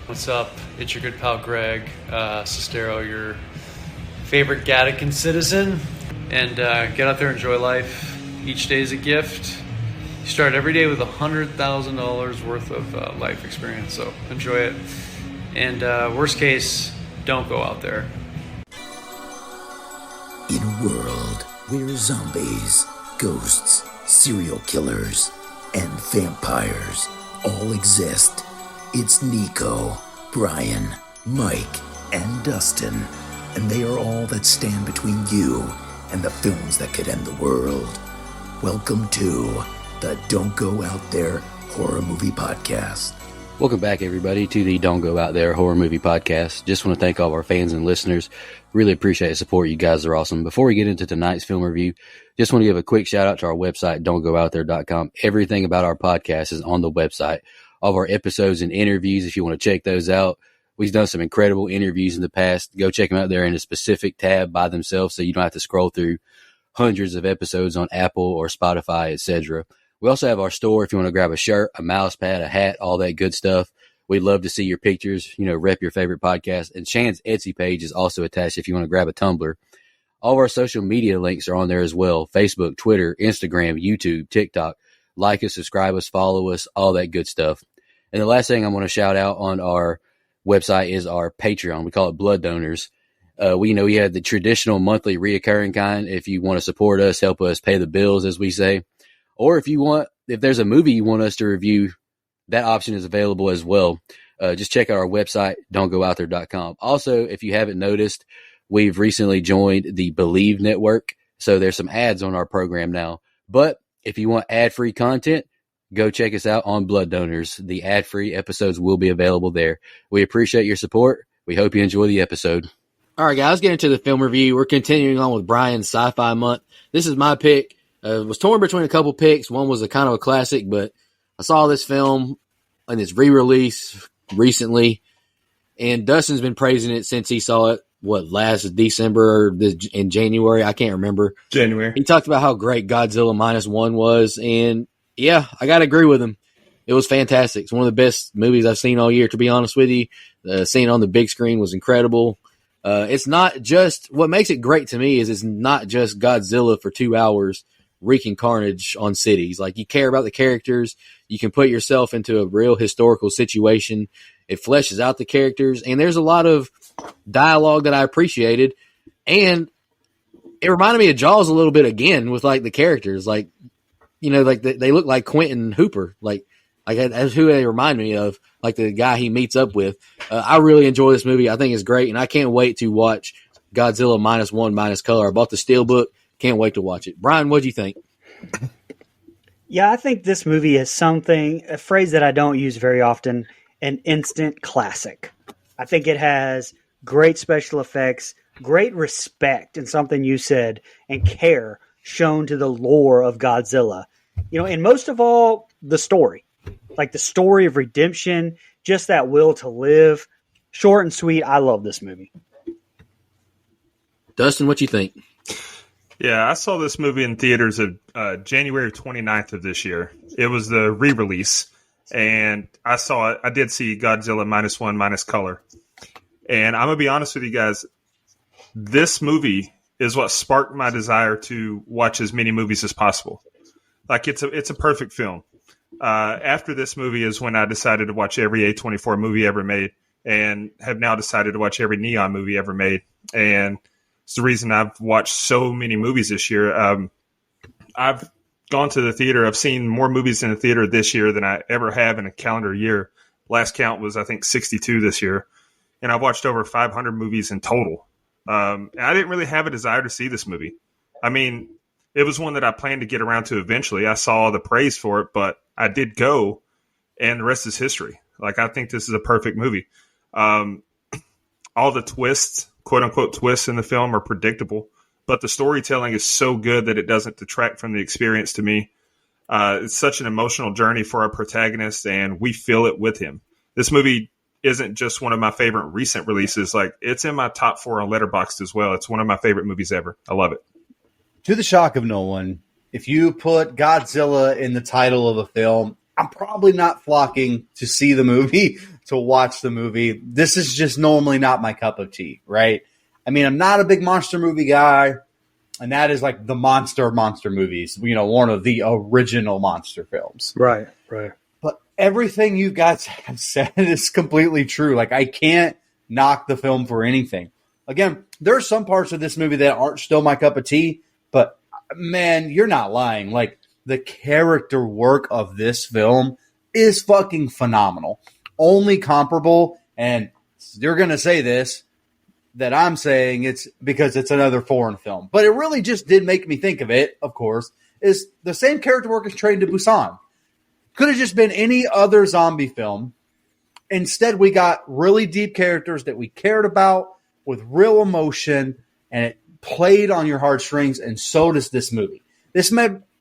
What's up? It's your good pal Greg Sestero, your favorite Gattacan citizen. And get out there, enjoy life. Each day is a gift. You start every day with $100,000 worth of life experience, so enjoy it. And worst case, don't go out there. In a world where zombies, ghosts, serial killers, and vampires all exist, it's Nico, Brian, Mike, and Dustin, and they are all that stand between you and the films that could end the world. Welcome to the Don't Go Out There Horror Movie Podcast. Welcome back, everybody, to the Don't Go Out There Horror Movie Podcast. Just want to thank all of our fans and listeners. Really appreciate the support. You guys are awesome. Before we get into tonight's film review, just want to give a quick shout out to our website, don'tgoouthere.com. Everything about our podcast is on the website. All of our episodes and interviews, if you want to check those out. We've done some incredible interviews in the past. Go check them out there in a specific tab by themselves so you don't have to scroll through hundreds of episodes on Apple or Spotify, etc. We also have our store if you want to grab a shirt, a mouse pad, a hat, all that good stuff. We'd love to see your pictures, rep your favorite podcast. And Shan's Etsy page is also attached if you want to grab a tumbler. All of our social media links are on there as well. Facebook, Twitter, Instagram, YouTube, TikTok. Like us, subscribe us, follow us, all that good stuff. And the last thing I want to shout out on our website is our Patreon. We call it Blood Donors. We have the traditional monthly reoccurring kind. If you want to support us, help us pay the bills, as we say. Or if there's a movie you want us to review, that option is available as well. Just check out our website, don'tgoouthere.com. Also, if you haven't noticed, we've recently joined the Believe Network. So there's some ads on our program now. But if you want ad-free content, go check us out on Blood Donors. The ad-free episodes will be available there. We appreciate your support. We hope you enjoy the episode. All right, guys, get into the film review. We're continuing on with Brian's Sci-Fi Month. This is my pick. Was torn between a couple picks. One was a kind of a classic, but I saw this film in its re-release recently, and Dustin's been praising it since he saw it, last December or in January? I can't remember. January. He talked about how great Godzilla -1 was, and yeah, I got to agree with him. It was fantastic. It's one of the best movies I've seen all year, to be honest with you. Seeing it on the big screen was incredible. It's not just – what makes it great to me is it's not just Godzilla for 2 hours wreaking carnage on cities. Like, you care about the characters. You can put yourself into a real historical situation. It fleshes out the characters. And there's a lot of dialogue that I appreciated. And it reminded me of Jaws a little bit again with, the characters. They look like Quentin Hooper. That's who they remind me of, the guy he meets up with. I really enjoy this movie. I think it's great, and I can't wait to watch Godzilla -1 Color. I bought the Steelbook. Can't wait to watch it. Brian, what do you think? Yeah, I think this movie is a phrase that I don't use very often, an instant classic. I think it has great special effects, great respect, and something you said, and care shown to the lore of Godzilla. And most of all, the story. The story of redemption, just that will to live. Short and sweet. I love this movie. Dustin, what you think? Yeah, I saw this movie in theaters of January 29th of this year. It was the re-release, and I saw it. I did see Godzilla -1 Color. And I'm going to be honest with you guys, this movie is what sparked my desire to watch as many movies as possible. It's a perfect film. After this movie is when I decided to watch every A24 movie ever made, and have now decided to watch every Neon movie ever made. And it's the reason I've watched so many movies this year. I've gone to the theater. I've seen more movies in the theater this year than I ever have in a calendar year. Last count was, I think, 62 this year. And I've watched over 500 movies in total. And I didn't really have a desire to see this movie. I mean, it was one that I planned to get around to eventually. I saw the praise for it, but I did go, and the rest is history. I think this is a perfect movie. All the twists, quote-unquote twists in the film are predictable, but the storytelling is so good that it doesn't detract from the experience to me. It's such an emotional journey for our protagonist, and we feel it with him. This movie isn't just one of my favorite recent releases. It's in my top 4 on Letterboxd as well. It's one of my favorite movies ever. I love it. To the shock of no one, if you put Godzilla in the title of a film, I'm probably not flocking to see the movie, to watch the movie. This is just normally not my cup of tea, right? I mean, I'm not a big monster movie guy, and that is like the monster movies, one of the original monster films. Right. But everything you guys have said is completely true. Like, I can't knock the film for anything. Again, there are some parts of this movie that aren't still my cup of tea, but man, you're not lying. Like, the character work of this film is fucking phenomenal. Only comparable, and you're going to say this, that I'm saying it's because it's another foreign film. But it really just did make me think of it, of course, is the same character work as Train to Busan. Could have just been any other zombie film. Instead, we got really deep characters that we cared about with real emotion, and it played on your heartstrings, and so does this movie. This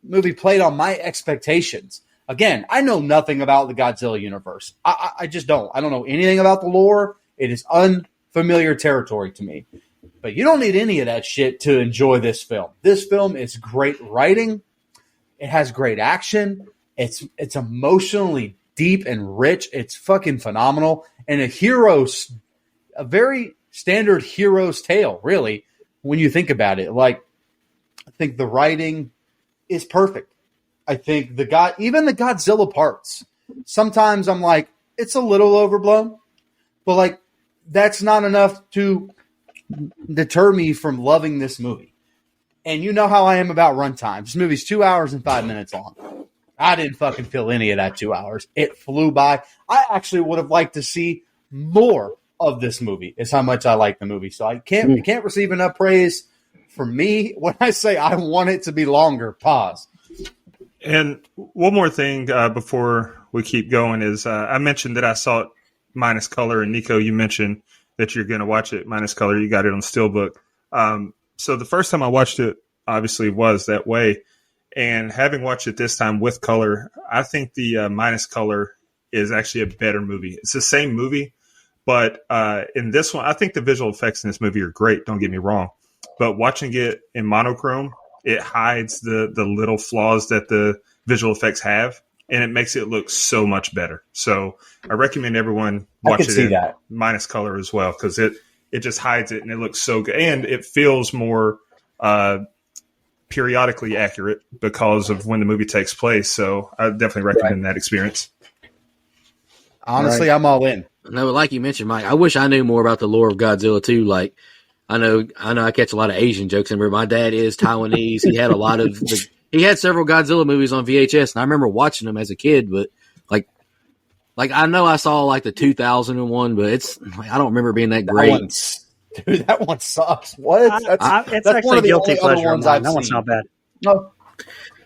movie played on my expectations. Again, I know nothing about the Godzilla universe. I just don't. I don't know anything about the lore. It is unfamiliar territory to me. But you don't need any of that shit to enjoy this film. This film is great writing. It has great action. It's emotionally deep and rich. It's fucking phenomenal. And a very standard hero's tale, really, when you think about it. Like, I think the writing is perfect. I think even the Godzilla parts, sometimes I'm like, it's a little overblown, but like, that's not enough to deter me from loving this movie. And you know how I am about runtime. This movie's 2 hours and 5 minutes long. I didn't fucking feel any of that 2 hours. It flew by. I actually would have liked to see more of this movie, is how much I like the movie. So I can't receive enough praise. For me, when I say I want it to be longer, pause. And one more thing before we keep going is I mentioned that I saw it minus color, and Nico, you mentioned that you're going to watch it minus color. You got it on Steelbook. So the first time I watched it, obviously, was that way. And having watched it this time with color, I think the minus color is actually a better movie. It's the same movie, but in this one, I think the visual effects in this movie are great. Don't get me wrong. But watching it in monochrome, it hides the little flaws that the visual effects have, and it makes it look so much better. So I recommend everyone watch it in minus color as well, because it just hides it, and it looks so good. And it feels more periodically accurate because of when the movie takes place. So I definitely recommend that experience. Honestly, I'm all in. No, like you mentioned, Mike, I wish I knew more about the lore of Godzilla too. Like, I know I catch a lot of Asian jokes in there. My dad is Taiwanese. He had he had several Godzilla movies on VHS, and I remember watching them as a kid, but like I know I saw like the 2001, but I don't remember being that great. That one sucks. What? It's actually a guilty pleasure of mine. That one's not bad. No.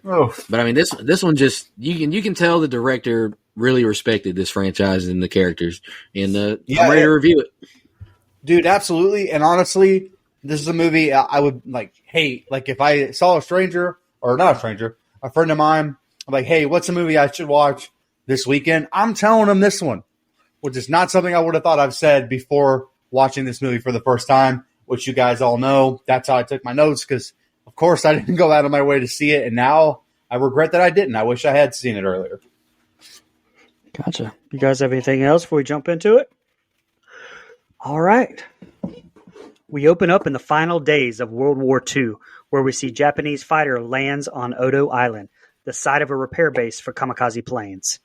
Oh. But I mean, this one just you can tell the director really respected this franchise and the characters, and I'm ready to review it. Dude, absolutely. And honestly, this is a movie I would if I saw a friend of mine, I'm like, hey, what's a movie I should watch this weekend? I'm telling them this one, which is not something I would have thought I've said before watching this movie for the first time, which you guys all know. That's how I took my notes, because, of course, I didn't go out of my way to see it, and now I regret that I didn't. I wish I had seen it earlier. Gotcha. You guys have anything else before we jump into it? All right. We open up in the final days of World War II, where we see Japanese fighter lands on Odo Island, the site of a repair base for kamikaze planes.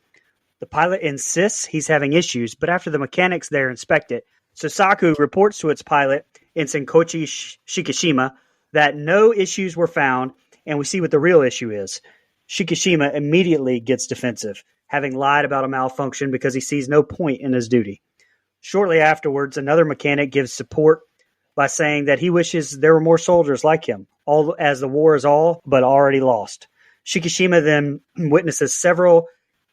The pilot insists he's having issues, but after the mechanics there inspect it, Sosaku reports to its pilot, Ensign Koichi Shikishima, that no issues were found, and we see what the real issue is. Shikishima immediately gets defensive, having lied about a malfunction because he sees no point in his duty. Shortly afterwards, another mechanic gives support by saying that he wishes there were more soldiers like him, as the war is all but already lost. Shikishima then witnesses several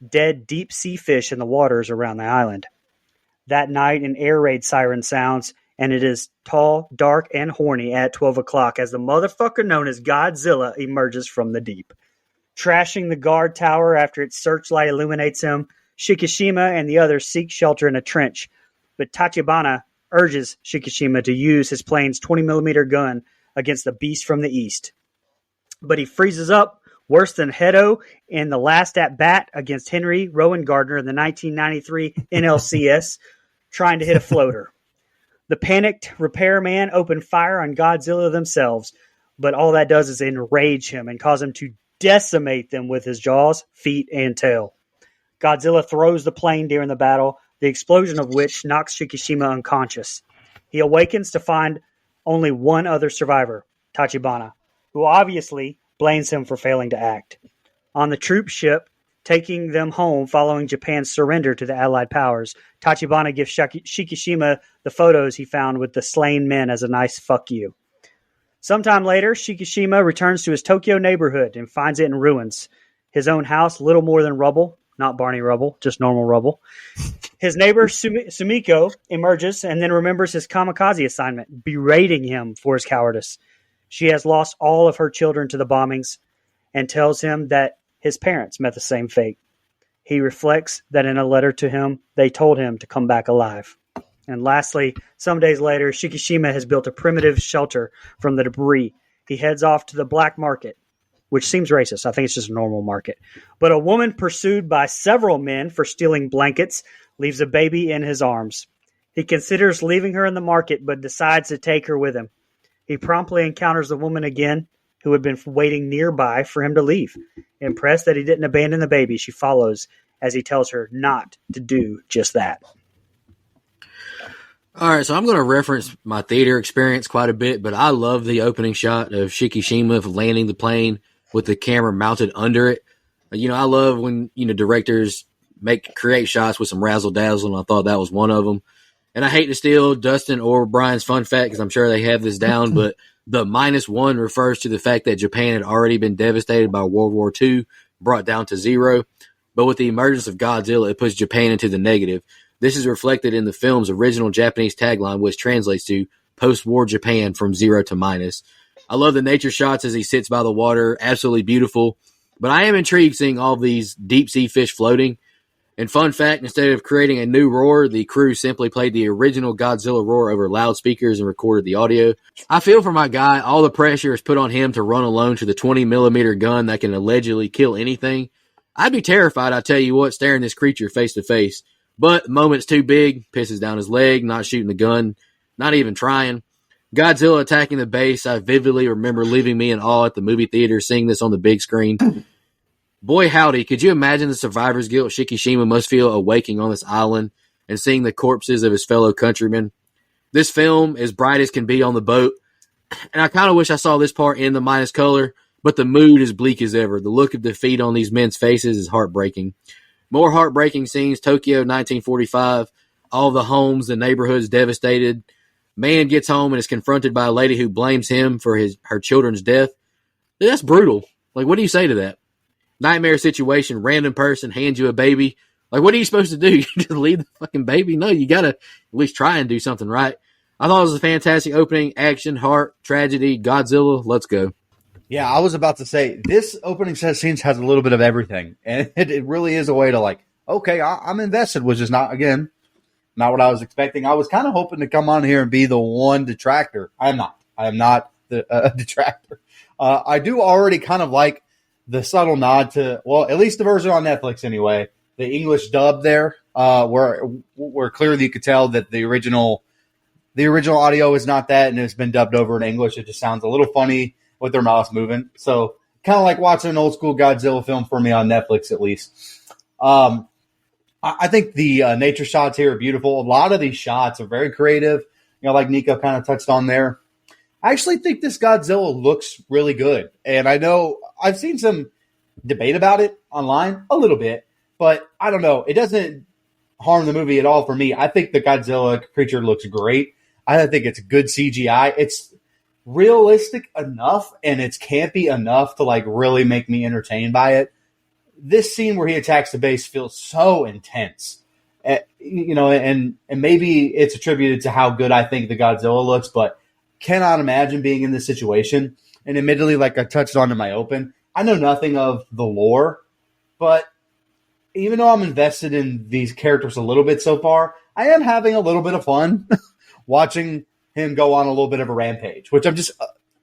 dead deep-sea fish in the waters around the island. That night, an air raid siren sounds, and it is tall, dark, and horny at 12 o'clock as the motherfucker known as Godzilla emerges from the deep. Trashing the guard tower after its searchlight illuminates him, Shikishima and the others seek shelter in a trench, but Tachibana urges Shikishima to use his plane's 20mm gun against the beast from the east. But he freezes up worse than Hedo in the last at bat against Henry Rowan Gardner in the 1993 NLCS, trying to hit a floater. The panicked repairman opened fire on Godzilla themselves, but all that does is enrage him and cause him to decimate them with his jaws, feet, and tail. Godzilla throws the plane during the battle, the explosion of which knocks Shikishima unconscious. He awakens to find only one other survivor, Tachibana, who obviously blames him for failing to act. On the troop ship, taking them home following Japan's surrender to the Allied powers, Tachibana gives Shikishima the photos he found with the slain men as a nice fuck you. Sometime later, Shikishima returns to his Tokyo neighborhood and finds it in ruins. His own house, little more than rubble. Not Barney rubble, just normal rubble. His neighbor, Sumiko, emerges and then remembers his kamikaze assignment, berating him for his cowardice. She has lost all of her children to the bombings and tells him that his parents met the same fate. He reflects that in a letter to him, they told him to come back alive. And lastly, some days later, Shikishima has built a primitive shelter from the debris. He heads off to the black market, which seems racist. I think it's just a normal market. But a woman pursued by several men for stealing blankets leaves a baby in his arms. He considers leaving her in the market, but decides to take her with him. He promptly encounters the woman again, who had been waiting nearby for him to leave. Impressed that he didn't abandon the baby, she follows as he tells her not to do just that. All right, so I'm going to reference my theater experience quite a bit, but I love the opening shot of Shikishima landing the plane with the camera mounted under it. You know, I love when, directors create shots with some razzle dazzle, and I thought that was one of them. And I hate to steal Dustin or Brian's fun fact because I'm sure they have this down, but the -1 refers to the fact that Japan had already been devastated by World War II, brought down to 0. But with the emergence of Godzilla, it puts Japan into the negative. This is reflected in the film's original Japanese tagline, which translates to post-war Japan from 0 to minus. I love the nature shots as he sits by the water. Absolutely beautiful. But I am intrigued seeing all these deep-sea fish floating. And fun fact, instead of creating a new roar, the crew simply played the original Godzilla roar over loudspeakers and recorded the audio. I feel for my guy. All the pressure is put on him to run alone to the 20mm gun that can allegedly kill anything. I'd be terrified, I tell you what, staring this creature face to face. But the moment's too big, pisses down his leg, not shooting the gun, not even trying. Godzilla attacking the base, I vividly remember leaving me in awe at the movie theater, seeing this on the big screen. Boy, howdy, could you imagine the survivor's guilt Shikishima must feel awaking on this island and seeing the corpses of his fellow countrymen? This film, as bright as can be on the boat, and I kind of wish I saw this part in the minus color, but the mood is bleak as ever. The look of defeat on these men's faces is heartbreaking. More heartbreaking scenes, Tokyo 1945, all the homes, the neighborhoods devastated. Man gets home and is confronted by a lady who blames him for her children's death. That's brutal. Like, what do you say to that? Nightmare situation, random person hands you a baby. Like, what are you supposed to do? You just leave the fucking baby? No, you got to at least try and do something right. I thought it was a fantastic opening. Action, heart, tragedy, Godzilla. Let's go. Yeah, I was about to say, this opening set of scenes has a little bit of everything. And it really is a way to okay, I'm invested, which is not what I was expecting. I was kind of hoping to come on here and be the one detractor. I am not. I am not the detractor. I do already kind of like the subtle nod to, well, at least the version on Netflix anyway, the English dub there, where clearly you could tell that the original audio is not that and it's been dubbed over in English. It just sounds a little funny with their mouths moving. So kind of like watching an old school Godzilla film for me on Netflix, at least. I think the nature shots here are beautiful. A lot of these shots are very creative, like Nico kind of touched on there. I actually think this Godzilla looks really good. And I know I've seen some debate about it online a little bit, but I don't know. It doesn't harm the movie at all for me. I think the Godzilla creature looks great. I think it's good CGI. It's realistic enough and it's campy enough to really make me entertained by it. This scene where he attacks the base feels so intense, and maybe it's attributed to how good I think the Godzilla looks, but cannot imagine being in this situation. And admittedly, like I touched on in my open, I know nothing of the lore, but even though I'm invested in these characters a little bit so far, I am having a little bit of fun watching him go on a little bit of a rampage, which I'm just,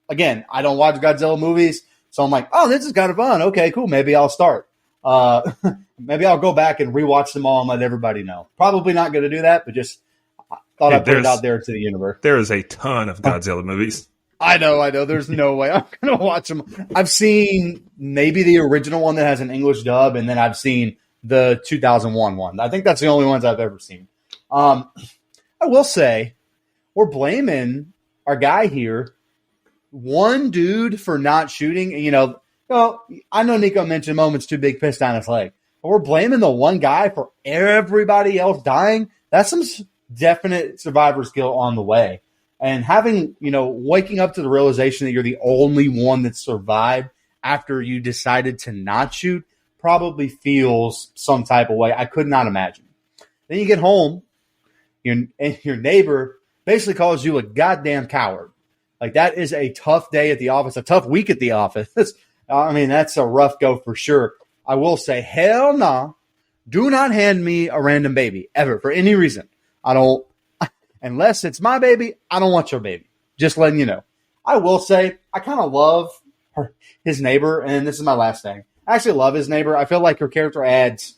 again, I don't watch Godzilla movies, So I'm like, oh, this is kind of fun. Okay, cool. Maybe I'll start. Maybe I'll go back and rewatch them all and let everybody know. Probably not going to do that, but just thought I'd put it out there to the universe. There is a ton of Godzilla movies. I know. There's no way I'm going to watch them. I've seen maybe the original one that has an English dub, and then I've seen the 2001 one. I think that's the only ones I've ever seen. I will say we're blaming our guy here, one dude for not shooting. Well, I know Nico mentioned moments too big pissed down his leg, but we're blaming the one guy for everybody else dying. That's some definite survivor's guilt on the way. And having, waking up to the realization that you're the only one that survived after you decided to not shoot probably feels some type of way. I could not imagine. Then you get home, and your neighbor basically calls you a goddamn coward. Like, that is a tough day at the office, a tough week at the office. I mean, that's a rough go for sure. I will say, hell nah, do not hand me a random baby ever for any reason. I don't. Unless it's my baby, I don't want your baby. Just letting you know. I will say, I kind of love his neighbor, and this is my last thing. I actually love his neighbor. I feel like her character adds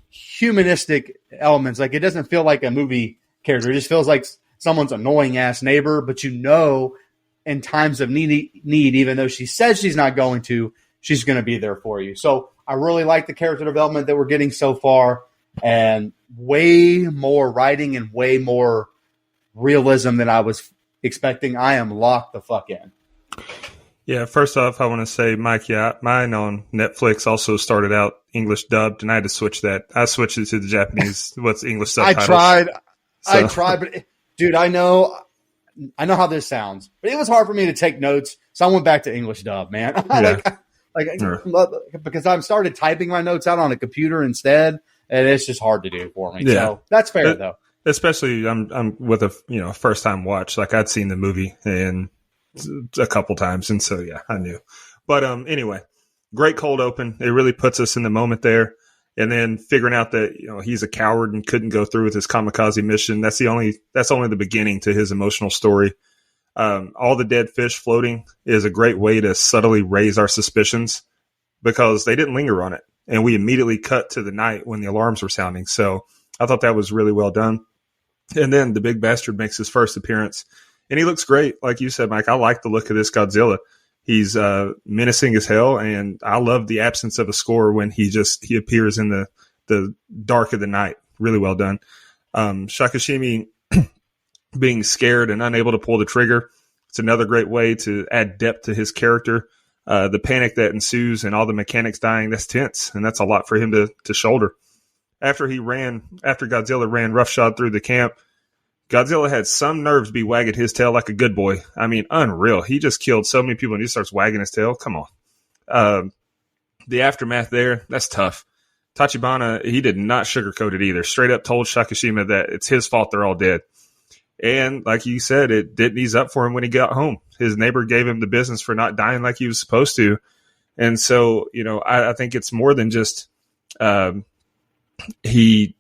humanistic elements. Like, it doesn't feel like a movie character. It just feels like someone's annoying-ass neighbor, but in times of need, even though she says she's not going to, she's going to be there for you. So I really like the character development that we're getting so far. And way more writing and way more realism than I was expecting. I am locked the fuck in. Yeah, first off, I want to say, Mike, mine on Netflix also started out English dubbed, and I had to switch that. I switched it to the Japanese, what's English subtitles. I tried, but dude, I know how this sounds, but it was hard for me to take notes, so I went back to English dub, man. Because I started typing my notes out on a computer instead. And it's just hard to do for me. Yeah. So that's fair, though. Especially I'm with a first time watch. Like, I'd seen the movie and a couple times, and so yeah, I knew. But anyway, great cold open. It really puts us in the moment there. And then figuring out that he's a coward and couldn't go through with his kamikaze mission. That's only the beginning to his emotional story. All the dead fish floating is a great way to subtly raise our suspicions because they didn't linger on it. And we immediately cut to the night when the alarms were sounding. So I thought that was really well done. And then the big bastard makes his first appearance. And he looks great. Like you said, Mike, I like the look of this Godzilla. He's menacing as hell. And I love the absence of a score when he appears in the dark of the night. Really well done. Shakashimi being scared and unable to pull the trigger. It's another great way to add depth to his character. The panic that ensues and all the mechanics dying, that's tense, and that's a lot for him to shoulder. After Godzilla ran roughshod through the camp, Godzilla had some nerves to be wagging his tail like a good boy. I mean, unreal. He just killed so many people and he starts wagging his tail. Come on. The aftermath there, that's tough. Tachibana, he did not sugarcoat it either. Straight up told Shakashima that it's his fault they're all dead. And like you said, it didn't ease up for him when he got home. His neighbor gave him the business for not dying like he was supposed to. And so, I think it's more than just he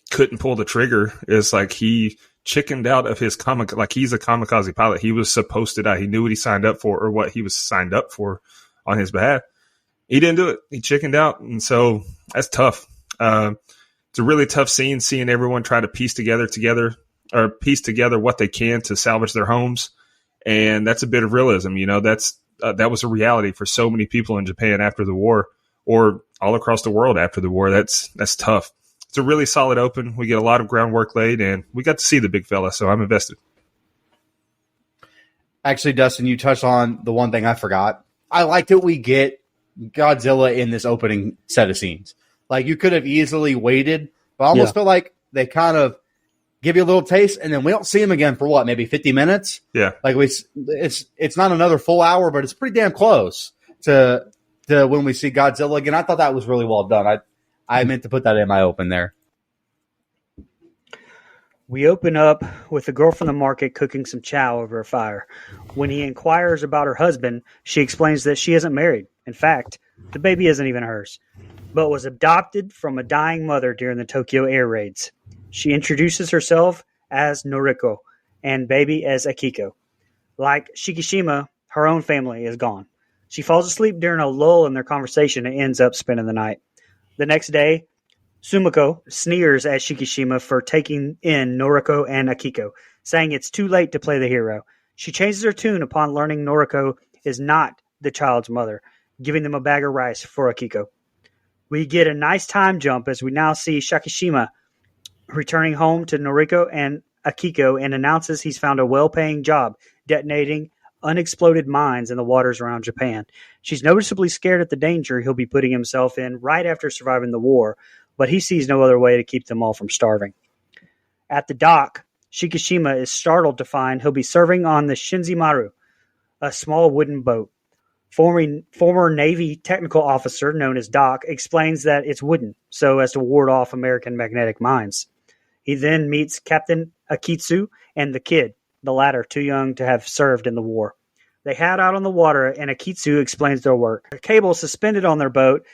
couldn't pull the trigger. It's like he chickened out of his like he's a kamikaze pilot. He was supposed to die. He knew what he signed up for or what he was signed up for on his behalf. He didn't do it. He chickened out. And so that's tough. It's a really tough scene seeing everyone try to piece together what they can to salvage their homes. And that's a bit of realism. That was a reality for so many people in Japan after the war or all across the world after the war. That's tough. It's a really solid open. We get a lot of groundwork laid and we got to see the big fella. So I'm invested. Actually, Dustin, you touched on the one thing I forgot. I like that we get Godzilla in this opening set of scenes. Like, you could have easily waited, but I almost feel like they kind of give you a little taste, and then we don't see him again for maybe 50 minutes? Yeah. Like, it's not another full hour, but it's pretty damn close to when we see Godzilla again. I thought that was really well done. I meant to put that in my open there. We open up with the girl from the market cooking some chow over a fire. When he inquires about her husband, she explains that she isn't married. In fact, the baby isn't even hers, but was adopted from a dying mother during the Tokyo air raids. She introduces herself as Noriko and baby as Akiko. Like Shikishima, her own family is gone. She falls asleep during a lull in their conversation and ends up spending the night. The next day, Sumiko sneers at Shikishima for taking in Noriko and Akiko, saying it's too late to play the hero. She changes her tune upon learning Noriko is not the child's mother, giving them a bag of rice for Akiko. We get a nice time jump as we now see Shikishima returning home to Noriko and Akiko and announces he's found a well-paying job detonating unexploded mines in the waters around Japan. She's noticeably scared at the danger he'll be putting himself in right after surviving the war, but he sees no other way to keep them all from starving. At the dock, Shikishima is startled to find he'll be serving on the Shinzimaru, a small wooden boat. Former Navy technical officer known as Doc explains that it's wooden so as to ward off American magnetic mines. He then meets Captain Akitsu and the kid, the latter too young to have served in the war. They head out on the water and Akitsu explains their work. A cable suspended on their boat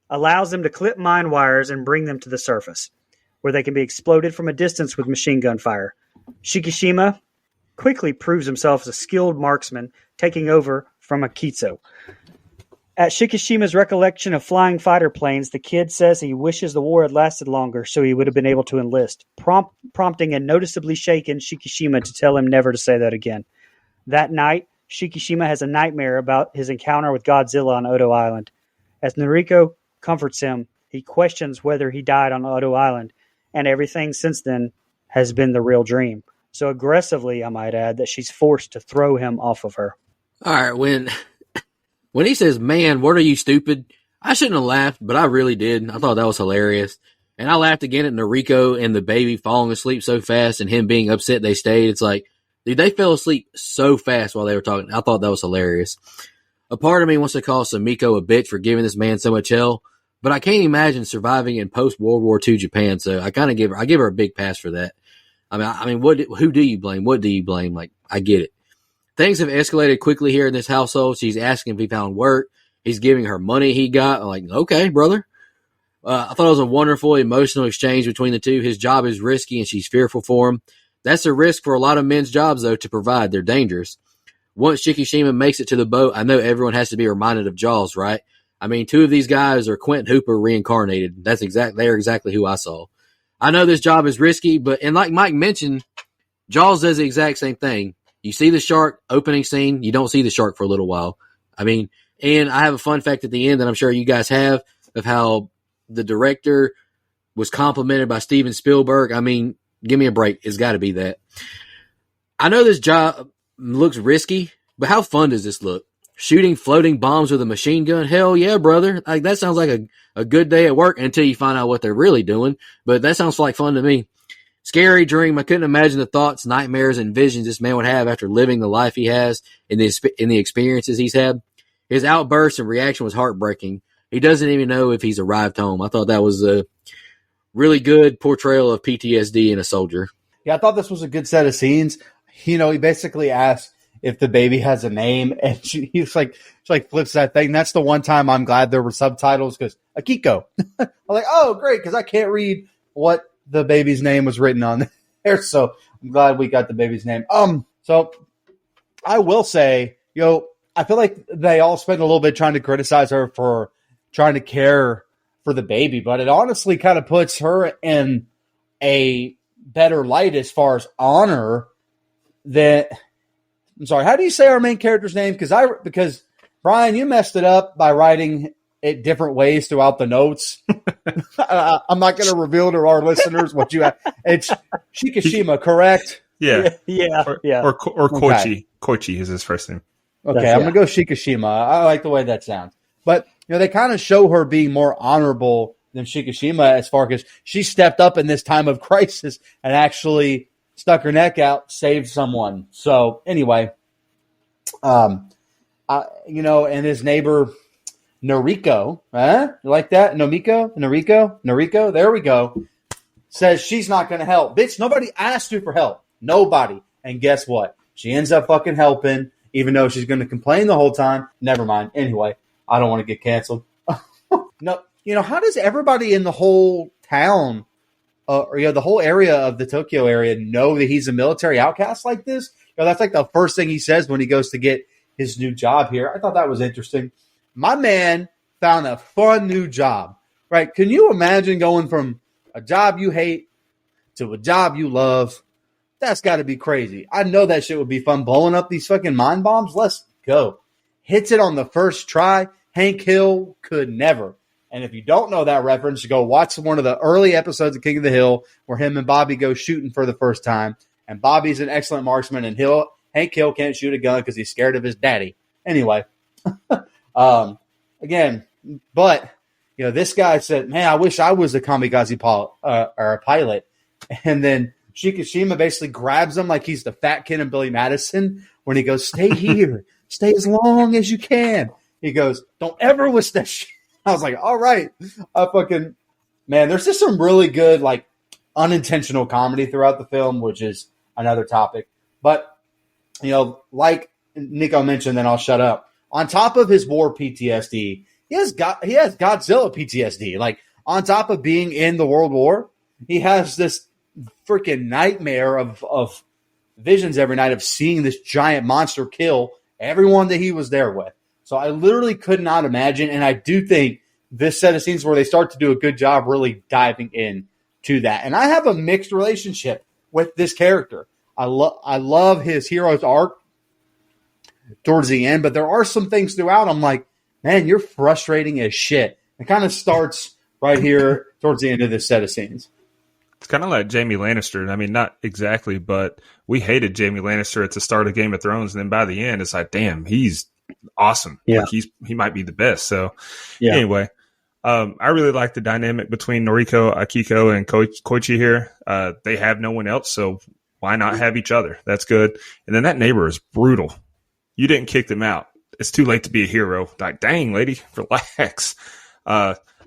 allows them to clip mine wires and bring them to the surface, where they can be exploded from a distance with machine gun fire. Shikishima quickly proves himself as a skilled marksman, taking over from Akitsu. At Shikishima's recollection of flying fighter planes, the kid says he wishes the war had lasted longer so he would have been able to enlist, prompting a noticeably shaken Shikishima to tell him never to say that again. That night, Shikishima has a nightmare about his encounter with Godzilla on Odo Island. As Noriko comforts him, he questions whether he died on Odo Island, and everything since then has been the real dream. So aggressively, I might add, that she's forced to throw him off of her. All right, when he says, "Man, what are you, stupid?" I shouldn't have laughed, but I really did. I thought that was hilarious. And I laughed again at Noriko and the baby falling asleep so fast and him being upset they stayed. It's like, dude, they fell asleep so fast while they were talking. I thought that was hilarious. A part of me wants to call Sumiko a bitch for giving this man so much hell, but I can't imagine surviving in post-World War II Japan, so I give her a big pass for that. I mean, who do you blame? What do you blame? Like, I get it. Things have escalated quickly here in this household. She's asking if he found work. He's giving her money he got. I'm like, okay, brother. I thought it was a wonderful emotional exchange between the two. His job is risky and she's fearful for him. That's a risk for a lot of men's jobs, though, to provide. They're dangerous. Once Shikishima makes it to the boat, I know everyone has to be reminded of Jaws, right? I mean, two of these guys are Quentin Hooper reincarnated. They're exactly who I saw. I know this job is risky, and like Mike mentioned, Jaws does the exact same thing. You see the shark opening scene, you don't see the shark for a little while. I mean, and I have a fun fact at the end that I'm sure you guys have of how the director was complimented by Steven Spielberg. I mean, give me a break. It's got to be that. I know this job looks risky, but how fun does this look? Shooting floating bombs with a machine gun? Hell yeah, brother. Like, that sounds like a good day at work until you find out what they're really doing. But that sounds like fun to me. Scary dream. I couldn't imagine the thoughts, nightmares, and visions this man would have after living the life he has and the experiences he's had. His outburst and reaction was heartbreaking. He doesn't even know if he's arrived home. I thought that was a really good portrayal of PTSD in a soldier. Yeah, I thought this was a good set of scenes. You know, he basically asked if the baby has a name, and she flips that thing. That's the one time I'm glad there were subtitles, because Akiko. I'm like, oh, great, because I can't read what the baby's name was written on there, so I'm glad we got the baby's name. So I will say, I feel like they all spend a little bit trying to criticize her for trying to care for the baby, but it honestly kind of puts her in a better light as far as honor. I'm sorry, how do you say our main character's name? Because Brian, you messed it up by writing it different ways throughout the notes. I'm not going to reveal to our listeners what you have. It's Shikishima, correct? Yeah. Yeah. Or Koichi. Okay. Koichi is his first name. Okay, I'm going to go Shikishima. I like the way that sounds. But, they kind of show her being more honorable than Shikishima as far as she stepped up in this time of crisis and actually stuck her neck out, saved someone. So anyway, and his neighbor Noriko, you like that? Noriko, there we go. Says she's not going to help. Bitch, nobody asked you for help. Nobody. And guess what? She ends up fucking helping, even though she's going to complain the whole time. Never mind. Anyway, I don't want to get canceled. No, how does everybody in the whole town the whole area of the Tokyo area know that he's a military outcast like this? That's like the first thing he says when he goes to get his new job here. I thought that was interesting. My man found a fun new job, right? Can you imagine going from a job you hate to a job you love? That's got to be crazy. I know that shit would be fun. Blowing up these fucking mind bombs? Let's go. Hits it on the first try. Hank Hill could never. And if you don't know that reference, go watch one of the early episodes of King of the Hill where him and Bobby go shooting for the first time. And Bobby's an excellent marksman, and Hank Hill can't shoot a gun because he's scared of his daddy. Anyway, again, but this guy said, "Man, I wish I was a kamikaze or a pilot." And then Shikishima basically grabs him like he's the fat kid in Billy Madison when he goes, "Stay here, stay as long as you can." He goes, "Don't ever wish that shit." I was like, all right. Man, there's just some really good, like, unintentional comedy throughout the film, which is another topic. But, like Nico mentioned, then I'll shut up. On top of his war PTSD, he has Godzilla PTSD. Like, on top of being in the World War, he has this freaking nightmare of visions every night of seeing this giant monster kill everyone that he was there with. So I literally could not imagine, and I do think this set of scenes where they start to do a good job really diving in to that. And I have a mixed relationship with this character. I love his hero's arc towards the end, but there are some things throughout I'm like, man, you're frustrating as shit. It kind of starts right here towards the end of this set of scenes. It's kind of like Jaime Lannister. I mean, not exactly, but we hated Jaime Lannister at the start of Game of Thrones, and then by the end, it's like, damn, he's awesome. Yeah. Like he might be the best. So anyway, I really like the dynamic between Noriko, Akiko, and Koichi here. They have no one else, so why not have each other? That's good. And then that neighbor is brutal. You didn't kick them out. It's too late to be a hero. Like, dang, lady, relax.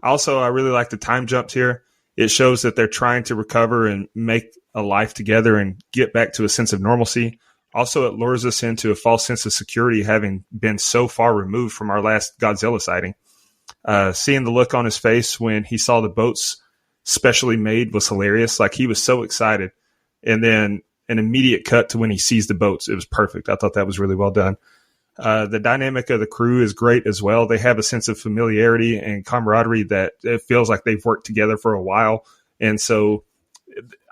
Also, I really like the time jumps here. It shows that they're trying to recover and make a life together and get back to a sense of normalcy. Also, it lures us into a false sense of security, having been so far removed from our last Godzilla sighting. Seeing the look on his face when he saw the boats specially made was hilarious. Like, he was so excited. And then an immediate cut to when he sees the boats. It was perfect. I thought that was really well done. The dynamic of the crew is great as well. They have a sense of familiarity and camaraderie that it feels like they've worked together for a while. And so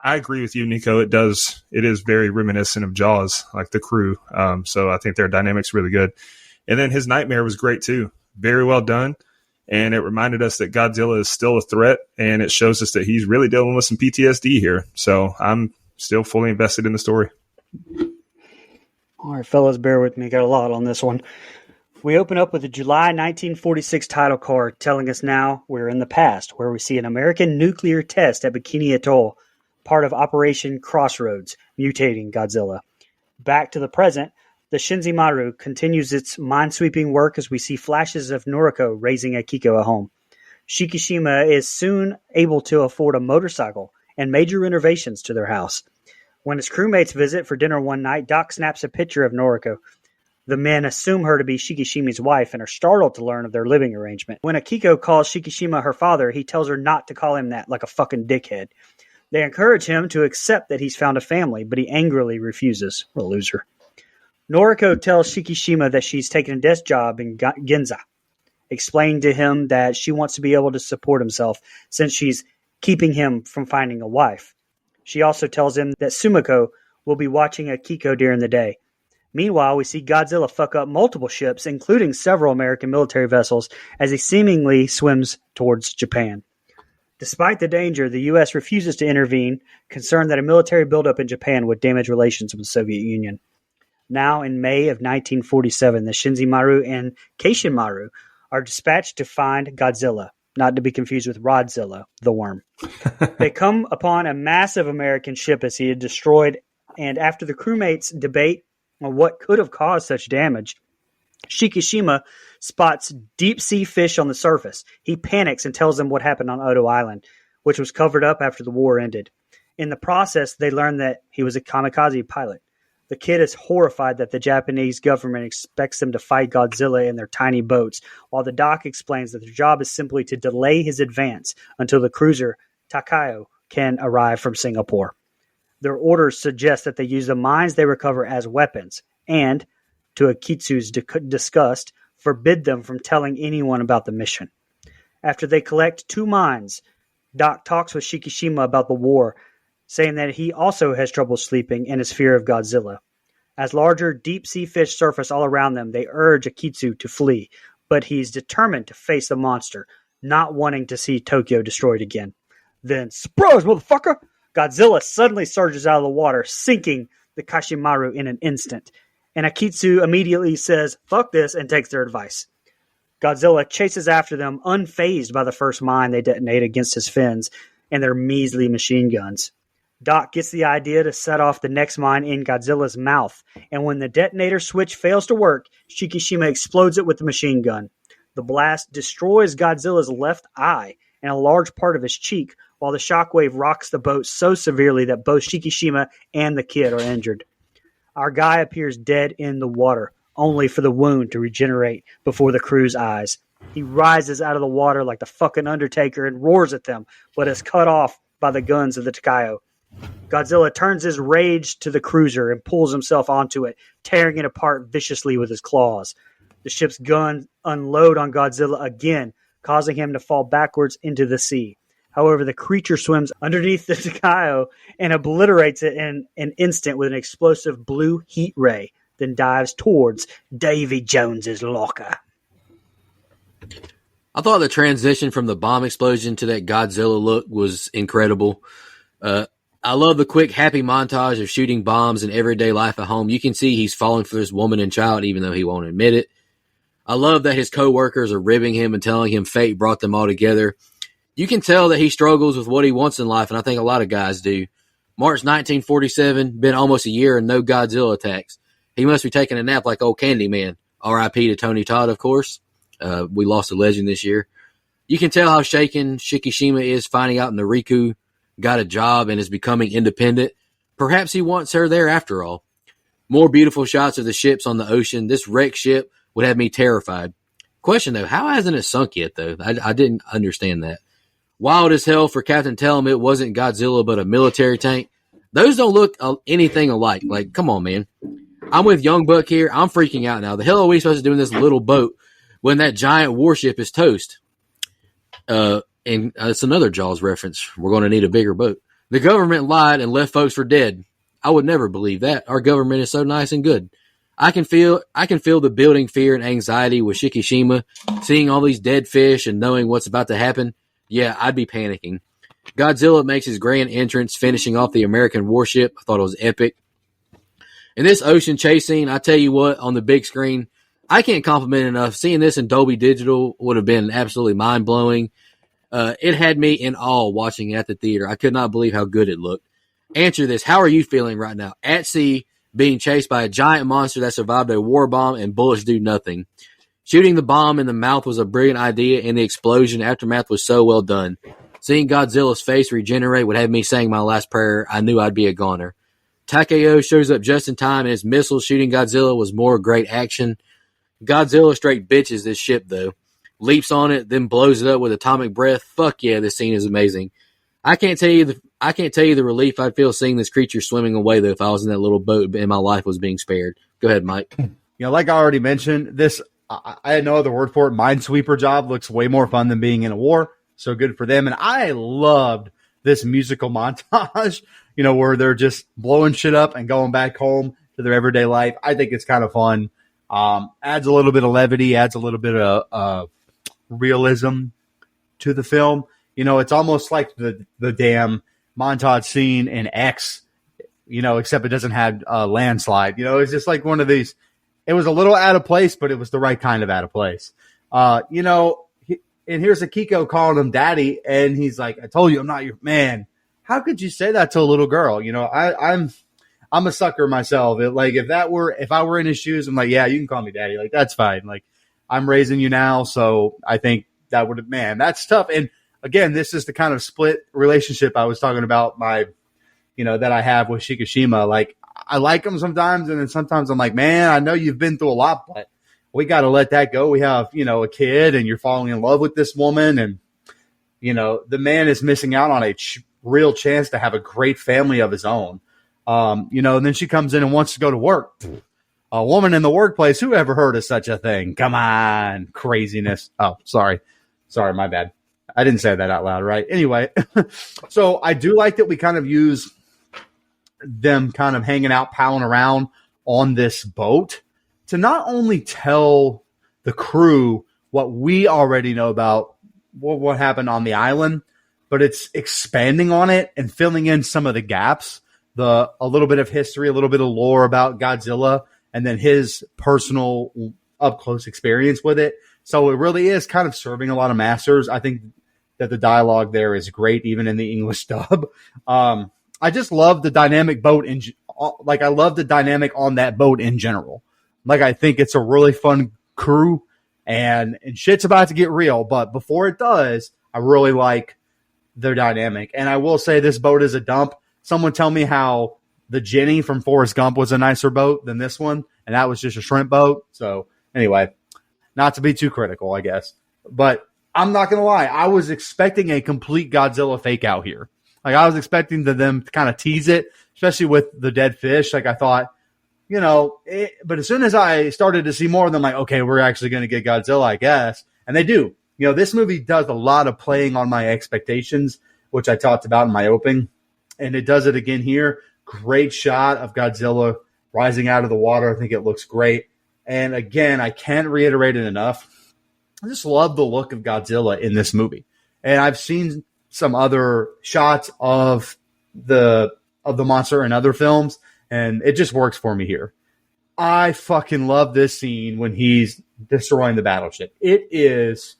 I agree with you, Nico. It is very reminiscent of Jaws, like the crew. So I think their dynamic's really good. And then his nightmare was great too. Very well done. And it reminded us that Godzilla is still a threat, and it shows us that he's really dealing with some PTSD here. So I'm still fully invested in the story. All right, fellas, bear with me. Got a lot on this one. We open up with a July 1946 title card telling us now we're in the past, where we see an American nuclear test at Bikini Atoll, part of Operation Crossroads, mutating Godzilla. Back to the present, the Shinzi-Maru continues its minesweeping work as we see flashes of Noriko raising Akiko at home. Shikishima is soon able to afford a motorcycle and major renovations to their house. When his crewmates visit for dinner one night, Doc snaps a picture of Noriko. The men assume her to be Shikishima's wife and are startled to learn of their living arrangement. When Akiko calls Shikishima her father, he tells her not to call him that, like a fucking dickhead. They encourage him to accept that he's found a family, but he angrily refuses. What a loser. Noriko tells Shikishima that she's taken a desk job in Ginza, explaining to him that she wants to be able to support himself since she's keeping him from finding a wife. She also tells him that Sumiko will be watching Akiko during the day. Meanwhile, we see Godzilla fuck up multiple ships, including several American military vessels, as he seemingly swims towards Japan. Despite the danger, the U.S. refuses to intervene, concerned that a military buildup in Japan would damage relations with the Soviet Union. Now, in May of 1947, the Shinzi-Maru and Keishin-Maru are dispatched to find Godzilla, not to be confused with Rodzilla, the worm. They come upon a massive American ship as he had destroyed, and after the crewmates debate on what could have caused such damage, Shikishima spots deep-sea fish on the surface. He panics and tells them what happened on Odo Island, which was covered up after the war ended. In the process, they learn that he was a kamikaze pilot. The kid is horrified that the Japanese government expects them to fight Godzilla in their tiny boats, while the doc explains that their job is simply to delay his advance until the cruiser Takayo can arrive from Singapore. Their orders suggest that they use the mines they recover as weapons, and to Akitsu's disgust, forbid them from telling anyone about the mission. After they collect 2 minds, Doc talks with Shikishima about the war, saying that he also has trouble sleeping and his fear of Godzilla. As larger deep-sea fish surface all around them, they urge Akitsu to flee, but he's determined to face the monster, not wanting to see Tokyo destroyed again. Then, surprise, motherfucker! Godzilla suddenly surges out of the water, sinking the Kashimaru in an instant. And Akitsu immediately says, fuck this, and takes their advice. Godzilla chases after them, unfazed by the first mine they detonate against his fins and their measly machine guns. Doc gets the idea to set off the next mine in Godzilla's mouth, and when the detonator switch fails to work, Shikishima explodes it with the machine gun. The blast destroys Godzilla's left eye and a large part of his cheek, while the shockwave rocks the boat so severely that both Shikishima and the kid are injured. Our guy appears dead in the water, only for the wound to regenerate before the crew's eyes. He rises out of the water like the fucking Undertaker and roars at them, but is cut off by the guns of the Takayo. Godzilla turns his rage to the cruiser and pulls himself onto it, tearing it apart viciously with his claws. The ship's guns unload on Godzilla again, causing him to fall backwards into the sea. However, the creature swims underneath the Takayo and obliterates it in an instant with an explosive blue heat ray, then dives towards Davy Jones's locker. I thought the transition from the bomb explosion to that Godzilla look was incredible. I love the quick, happy montage of shooting bombs in everyday life at home. You can see he's falling for this woman and child, even though he won't admit it. I love that his co-workers are ribbing him and telling him fate brought them all together. You can tell that he struggles with what he wants in life, and I think a lot of guys do. March 1947, been almost a year and no Godzilla attacks. He must be taking a nap like old Candyman. R.I.P. to Tony Todd, of course. We lost a legend this year. You can tell how shaken Shikishima is finding out Noriko got a job and is becoming independent. Perhaps he wants her there after all. More beautiful shots of the ships on the ocean. This wrecked ship would have me terrified. Question, though, how hasn't it sunk yet, though? I didn't understand that. Wild as hell for Captain Tellum, it wasn't Godzilla but a military tank. Those don't look anything alike. Like, come on, man. I'm with Young Buck here. I'm freaking out now. The hell are we supposed to do in this little boat when that giant warship is toast? And it's another Jaws reference. We're going to need a bigger boat. The government lied and left folks for dead. I would never believe that. Our government is so nice and good. I can feel the building fear and anxiety with Shikishima, seeing all these dead fish and knowing what's about to happen. Yeah, I'd be panicking. Godzilla makes his grand entrance, finishing off the American warship. I thought it was epic. And this ocean chase scene, I tell you what, on the big screen, I can't compliment enough. Seeing this in Dolby Digital would have been absolutely mind-blowing. It had me in awe watching it at the theater. I could not believe how good it looked. Answer this. How are you feeling right now? At sea, being chased by a giant monster that survived a war bomb and bullets do nothing. Shooting the bomb in the mouth was a brilliant idea, and the explosion aftermath was so well done. Seeing Godzilla's face regenerate would have me saying my last prayer. I knew I'd be a goner. Takeo shows up just in time, and his missile shooting Godzilla was more great action. Godzilla straight bitches this ship, though. Leaps on it, then blows it up with atomic breath. Fuck yeah, this scene is amazing. I can't tell you the relief I'd feel seeing this creature swimming away, though, if I was in that little boat and my life was being spared. Go ahead, Mike. Like I already mentioned, this I had no other word for it. Minesweeper job looks way more fun than being in a war. So good for them. And I loved this musical montage, where they're just blowing shit up and going back home to their everyday life. I think it's kind of fun. Adds a little bit of levity, adds a little bit of realism to the film. It's almost like the damn montage scene in X, except it doesn't have a landslide. It's just like one of these. It was a little out of place, but it was the right kind of out of place. And here's Akiko calling him daddy, and he's like, I told you I'm not your man. How could you say that to a little girl? I'm a sucker myself. If I were in his shoes, I'm like, yeah, you can call me daddy. Like, that's fine. Like, I'm raising you now. So I think that would have, man, that's tough. And again, this is the kind of split relationship I was talking about that I have with Shikishima. Like, I like him sometimes. And then sometimes I'm like, man, I know you've been through a lot, but we got to let that go. We have, a kid and you're falling in love with this woman. And, the man is missing out on a real chance to have a great family of his own. And then she comes in and wants to go to work. a woman in the workplace. Who ever heard of such a thing? Come on, craziness. Oh, sorry, my bad. I didn't say that out loud, right? Anyway, so I do like that we kind of use them kind of hanging out, palling around on this boat to not only tell the crew what we already know about what happened on the island, but it's expanding on it and filling in some of the gaps, a little bit of history, a little bit of lore about Godzilla, and then his personal up-close experience with it. So it really is kind of serving a lot of masters. I think that the dialogue there is great, even in the English dub. I just love the dynamic boat. I love the dynamic on that boat in general. Like, I think it's a really fun crew, and shit's about to get real. But before it does, I really like their dynamic. And I will say this boat is a dump. Someone tell me how the Jenny from Forrest Gump was a nicer boat than this one, and that was just a shrimp boat. So anyway, not to be too critical, I guess. But I'm not going to lie. I was expecting a complete Godzilla fake out here. Like, I was expecting them to kind of tease it, especially with the dead fish. Like, I thought, but as soon as I started to see more of them, like, okay, we're actually going to get Godzilla, I guess. And they do. This movie does a lot of playing on my expectations, which I talked about in my opening. And it does it again here. Great shot of Godzilla rising out of the water. I think it looks great. And again, I can't reiterate it enough. I just love the look of Godzilla in this movie. And I've seen some other shots of the monster in other films, and it just works for me here. I fucking love this scene when he's destroying the battleship. It is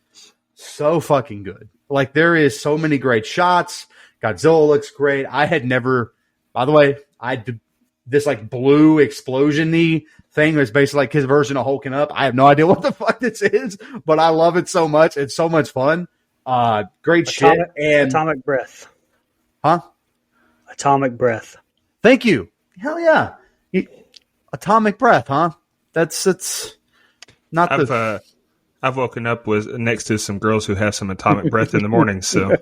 so fucking good. Like, there is so many great shots. Godzilla looks great. I had never, by the way, this like blue explosion-y thing was basically like his version of hulking up. I have no idea what the fuck this is, but I love it so much. It's so much fun. Great shit. And Atomic breath. Huh? Atomic breath. Thank you. Hell yeah. Atomic breath, huh? That's not I've woken up next to some girls who have some atomic breath in the morning. So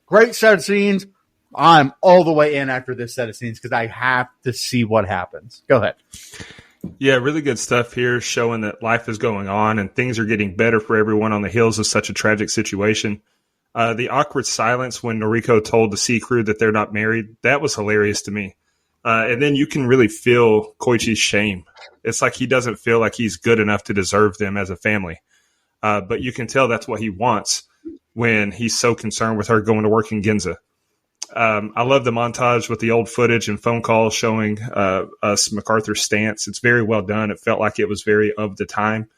great set of scenes. I'm all the way in after this set of scenes because I have to see what happens. Go ahead. Yeah, really good stuff here, showing that life is going on and things are getting better for everyone on the heels of such a tragic situation. The awkward silence when Noriko told the sea crew that they're not married, that was hilarious to me. And then you can really feel Koichi's shame. It's like he doesn't feel like he's good enough to deserve them as a family. But you can tell that's what he wants when he's so concerned with her going to work in Ginza. I love the montage with the old footage and phone calls showing us MacArthur's stance. It's very well done. It felt like it was very of the time.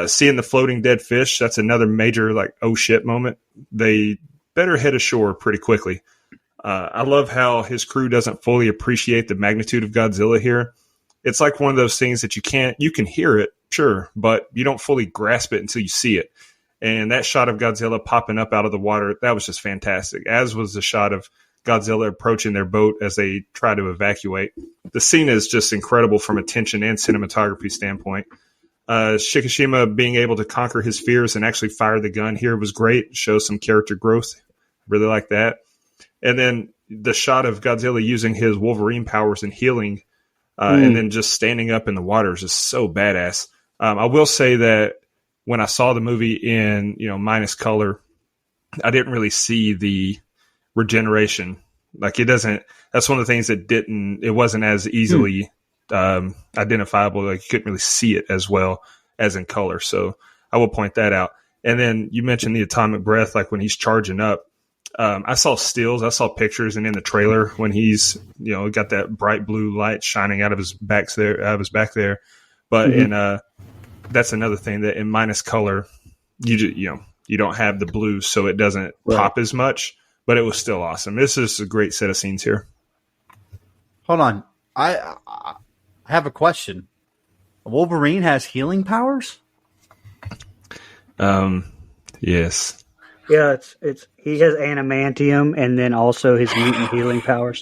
Seeing the floating dead fish, that's another major, like, oh shit moment. They better head ashore pretty quickly. I love how his crew doesn't fully appreciate the magnitude of Godzilla here. It's like one of those things that you can hear it, sure, but you don't fully grasp it until you see it. And that shot of Godzilla popping up out of the water, that was just fantastic, as was the shot of Godzilla approaching their boat as they try to evacuate. The scene is just incredible from a tension and cinematography standpoint. Shikishima being able to conquer his fears and actually fire the gun here was great. Shows some character growth. Really like that. And then the shot of Godzilla using his Wolverine powers and healing, and then just standing up in the water is just so badass. I will say that when I saw the movie in, minus color, I didn't really see the regeneration. Like, it doesn't, that's one of the things that it wasn't as easily identifiable. Like, you couldn't really see it as well as in color. So I will point that out. And then you mentioned the atomic breath, like when he's charging up. I saw stills, I saw pictures, and in the trailer when he's, got that bright blue light shining out of his back there. But that's another thing that in minus color, you don't have the blue, so it doesn't pop as much. But it was still awesome. This is a great set of scenes here. Hold on, I have a question. Wolverine has healing powers? Yes. Yeah, it's he has adamantium and then also his mutant healing powers.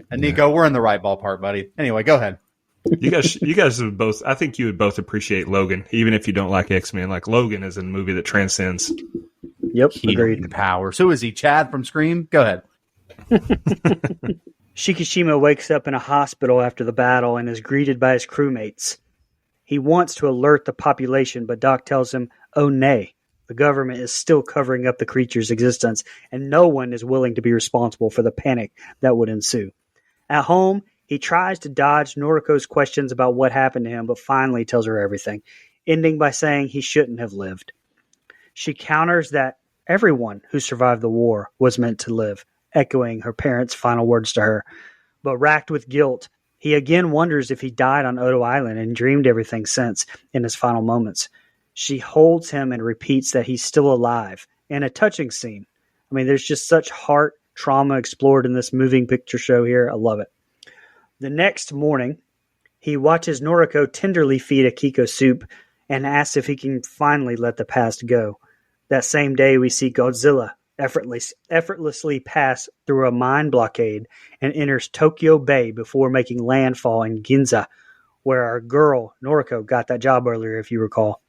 And Nico, we're in the right ballpark, buddy. Anyway, go ahead. You guys would both. I think you would both appreciate Logan, even if you don't like X-Men. Like, Logan is a movie that transcends. Yep, agreed. Healing powers. Who is he? Chad from Scream? Go ahead. Shikishima wakes up in a hospital after the battle and is greeted by his crewmates. He wants to alert the population, but Doc tells him, "Oh nay, the government is still covering up the creature's existence, and no one is willing to be responsible for the panic that would ensue." At home, he tries to dodge Noriko's questions about what happened to him, but finally tells her everything, ending by saying he shouldn't have lived. She counters that everyone who survived the war was meant to live, echoing her parents' final words to her. But racked with guilt, he again wonders if he died on Odo Island and dreamed everything since in his final moments. She holds him and repeats that he's still alive, in a touching scene. I mean, there's just such heart trauma explored in this moving picture show here. I love it. The next morning, he watches Noriko tenderly feed Akiko soup and asks if he can finally let the past go. That same day, we see Godzilla effortlessly pass through a mine blockade and enters Tokyo Bay before making landfall in Ginza, where our girl Noriko got that job earlier, if you recall.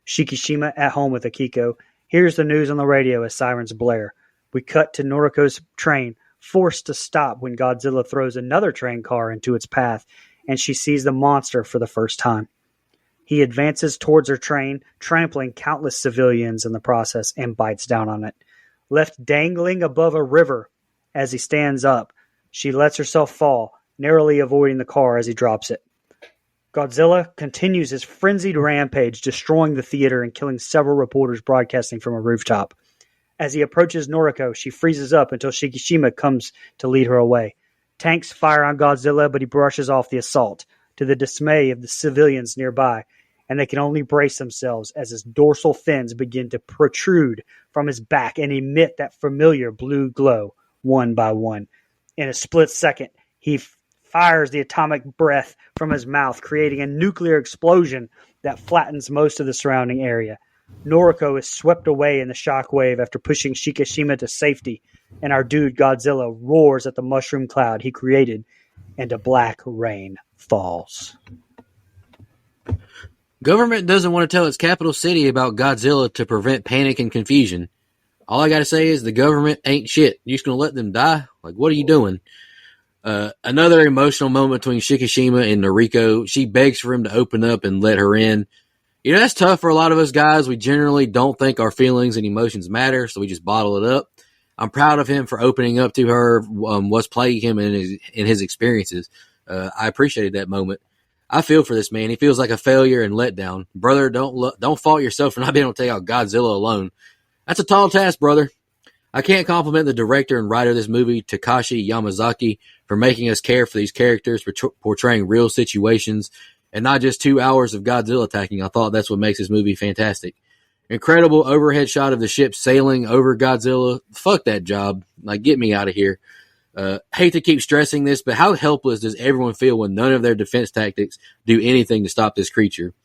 Shikishima at home with Akiko hears the news on the radio as sirens blare. We cut to Noriko's train, forced to stop when Godzilla throws another train car into its path, and she sees the monster for the first time. He advances towards her train, trampling countless civilians in the process, and bites down on it. Left dangling above a river as he stands up, she lets herself fall, narrowly avoiding the car as he drops it. Godzilla continues his frenzied rampage, destroying the theater and killing several reporters broadcasting from a rooftop. As he approaches Noriko, she freezes up until Shikishima comes to lead her away. Tanks fire on Godzilla, but he brushes off the assault, to the dismay of the civilians nearby, and they can only brace themselves as his dorsal fins begin to protrude from his back and emit that familiar blue glow one by one. In a split second, he fires the atomic breath from his mouth, creating a nuclear explosion that flattens most of the surrounding area. Noriko is swept away in the shockwave after pushing Shikishima to safety, and our dude Godzilla roars at the mushroom cloud he created, and a black rain falls. Government doesn't want to tell its capital city about Godzilla to prevent panic and confusion. All I got to say is the government ain't shit. You just going to let them die? Like, what are you doing? Another emotional moment between Shikishima and Noriko. She begs for him to open up and let her in. You know, that's tough for a lot of us guys. We generally don't think our feelings and emotions matter, so we just bottle it up. I'm proud of him for opening up to her what's plaguing him in his experiences. I appreciated that moment. I feel for this man. He feels like a failure and letdown. Brother, don't fault yourself for not being able to take out Godzilla alone. That's a tall task, brother. I can't compliment the director and writer of this movie, Takashi Yamazaki, for making us care for these characters, portraying real situations, and not just 2 hours of Godzilla attacking. I thought that's what makes this movie fantastic. Incredible overhead shot of the ship sailing over Godzilla. Fuck that job. Like, get me out of here. Hate to keep stressing this, but how helpless does everyone feel when none of their defense tactics do anything to stop this creature?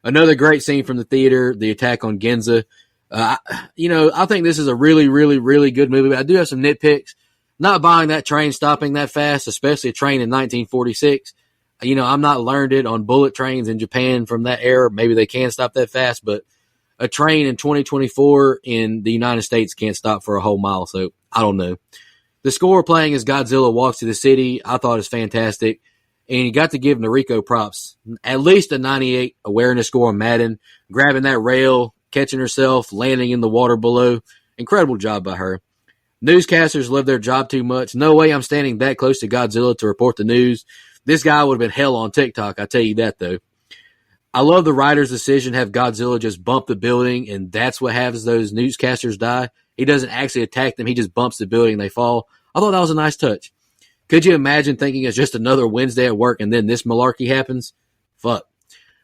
Another great scene from the theater, the attack on Ginza. I think this is a really, really, really good movie, but I do have some nitpicks. Not buying that train stopping that fast, especially a train in 1946. I'm not learned on bullet trains in Japan from that era. Maybe they can stop that fast, but a train in 2024 in the United States can't stop for a whole mile, so I don't know. The score playing as Godzilla walks to the city, I thought is fantastic. And you got to give Noriko props. At least a 98 awareness score on Madden, grabbing that rail, catching herself, landing in the water below. Incredible job by her. Newscasters love their job too much. No way I'm standing that close to Godzilla to report the news. This guy would have been hell on TikTok, I tell you that, though. I love the writer's decision to have Godzilla just bump the building, and that's what has those newscasters die. He doesn't actually attack them. He just bumps the building and they fall. I thought that was a nice touch. Could you imagine thinking it's just another Wednesday at work and then this malarkey happens? Fuck.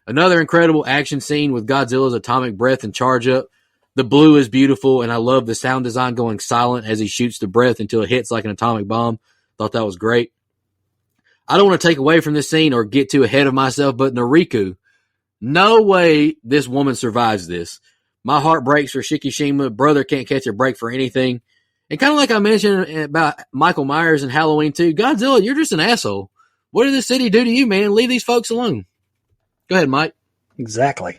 Another incredible action scene with Godzilla's atomic breath and charge up. The blue is beautiful, and I love the sound design going silent as he shoots the breath until it hits like an atomic bomb. Thought that was great. I don't want to take away from this scene or get too ahead of myself, but Noriko, no way this woman survives this. My heart breaks for Shikishima. Brother can't catch a break for anything. And kind of like I mentioned about Michael Myers in Halloween 2, Godzilla, you're just an asshole. What did this city do to you, man? Leave these folks alone. Go ahead, Mike. Exactly.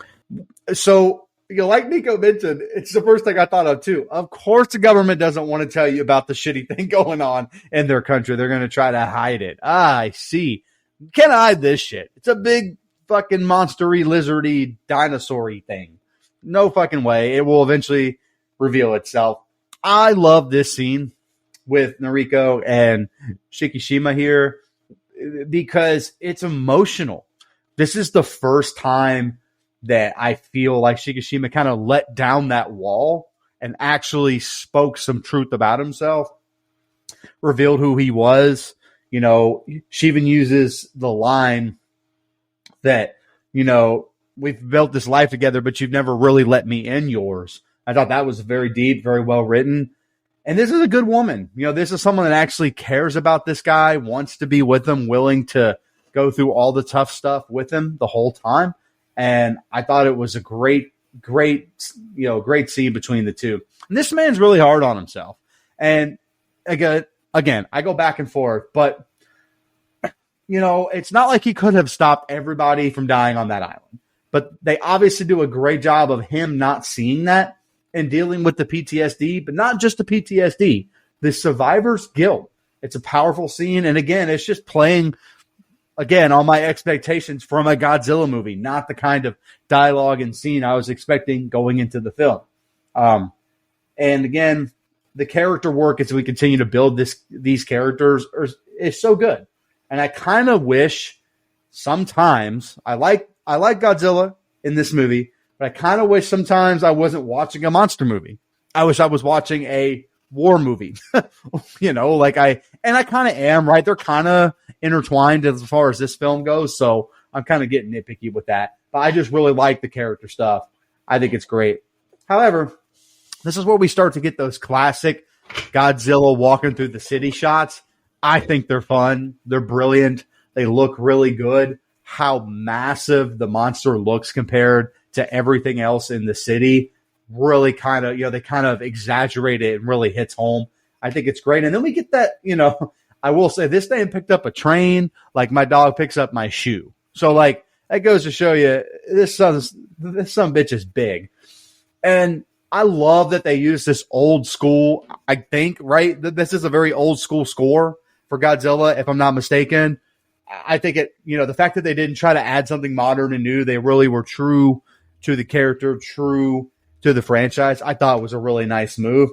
So like Nico mentioned, it's the first thing I thought of too. Of course, the government doesn't want to tell you about the shitty thing going on in their country. They're going to try to hide it. I see. Can't hide this shit. It's a big fucking monstery, lizardy, dinosaur-y thing. No fucking way. It will eventually reveal itself. I love this scene with Noriko and Shikishima here because it's emotional. This is the first time that I feel like Shikishima kind of let down that wall and actually spoke some truth about himself, revealed who he was. You know, she even uses the line that, you know, we've built this life together, but you've never really let me in yours. I thought that was very deep, very well written. And this is a good woman. You know, this is someone that actually cares about this guy, wants to be with him, willing to go through all the tough stuff with him the whole time. And I thought it was a great scene between the two. And this man's really hard on himself. And again, I go back and forth, but you know, it's not like he could have stopped everybody from dying on that island. But they obviously do a great job of him not seeing that and dealing with the PTSD, but not just the PTSD, the survivor's guilt. It's a powerful scene. And again, it's just playing, again, on my expectations from a Godzilla movie, not the kind of dialogue and scene I was expecting going into the film. And again, the character work as we continue to build these characters is so good. And I kind of wish sometimes I like Godzilla in this movie, but I kind of wish sometimes I wasn't watching a monster movie. I wish I was watching a war movie, you know, I kind of am, right? They're kind of intertwined as far as this film goes. So I'm kind of getting nitpicky with that, but I just really like the character stuff. I think it's great. However, this is where we start to get those classic Godzilla walking through the city shots. I think they're fun. They're brilliant. They look really good. How massive the monster looks compared to everything else in the city really kind of, you know, they kind of exaggerate it and really hits home. I think it's great. And then we get that, you know, I will say this thing picked up a train like my dog picks up my shoe. So like that goes to show you this son bitch is big. And I love that they use this old school, I think, right? This is a very old school score for Godzilla, if I'm not mistaken. I think it, you know, the fact that they didn't try to add something modern and new, they really were true to the character, true to the franchise. I thought it was a really nice move.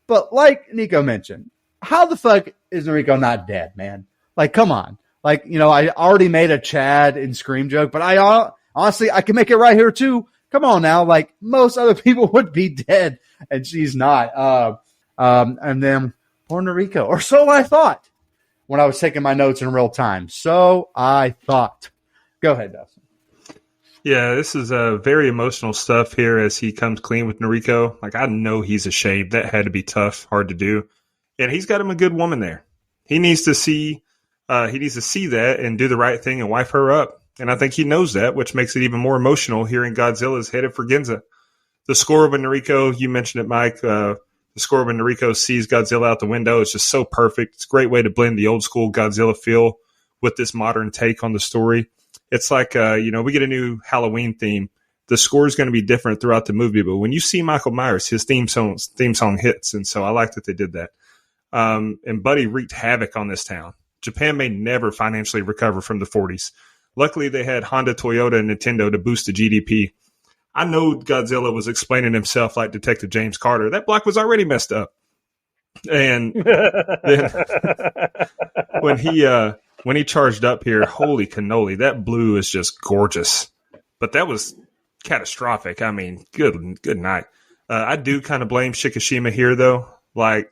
But like Nico mentioned, how the fuck is Noriko not dead, man? Like, come on. Like, you know, I already made a Chad and Scream joke, but I honestly, I can make it right here too. Come on now. Like most other people would be dead and she's not. And then poor Noriko, or so I thought when I was taking my notes in real time. So I thought. Go ahead, Dustin. Yeah, this is very emotional stuff here as he comes clean with Noriko. Like, I know he's ashamed. That had to be tough, hard to do. And he's got him a good woman there. He needs to see that and do the right thing and wife her up. And I think he knows that, which makes it even more emotional hearing Godzilla's headed for Ginza. The score of a Noriko, you mentioned it, Mike. The score of a Noriko sees Godzilla out the window. It's just so perfect. It's a great way to blend the old school Godzilla feel with this modern take on the story. It's like, you know, we get a new Halloween theme. The score is going to be different throughout the movie, but when you see Michael Myers, his theme song hits. And so I like that they did that. And Buddy wreaked havoc on this town. Japan may never financially recover from the 40s. Luckily, they had Honda, Toyota, and Nintendo to boost the GDP. I know Godzilla was explaining himself like Detective James Carter. That block was already messed up. And then when he charged up here, holy cannoli, that blue is just gorgeous. But that was catastrophic. I mean, good night. I do kind of blame Shikishima here, though. Like,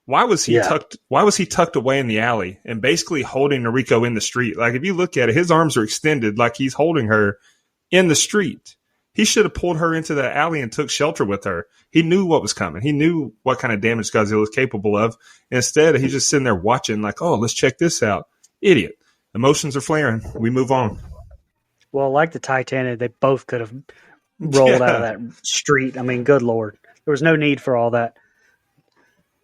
why was he tucked away in the alley and basically holding Noriko in the street? Like, if you look at it, his arms are extended like he's holding her in the street. He should have pulled her into the alley and took shelter with her. He knew what was coming. He knew what kind of damage Godzilla is capable of. Instead, he's just sitting there watching like, oh, let's check this out. Idiot. Emotions are flaring. We move on. Well, like the Titanic, they both could have rolled out of that street. I mean, good Lord. There was no need for all that.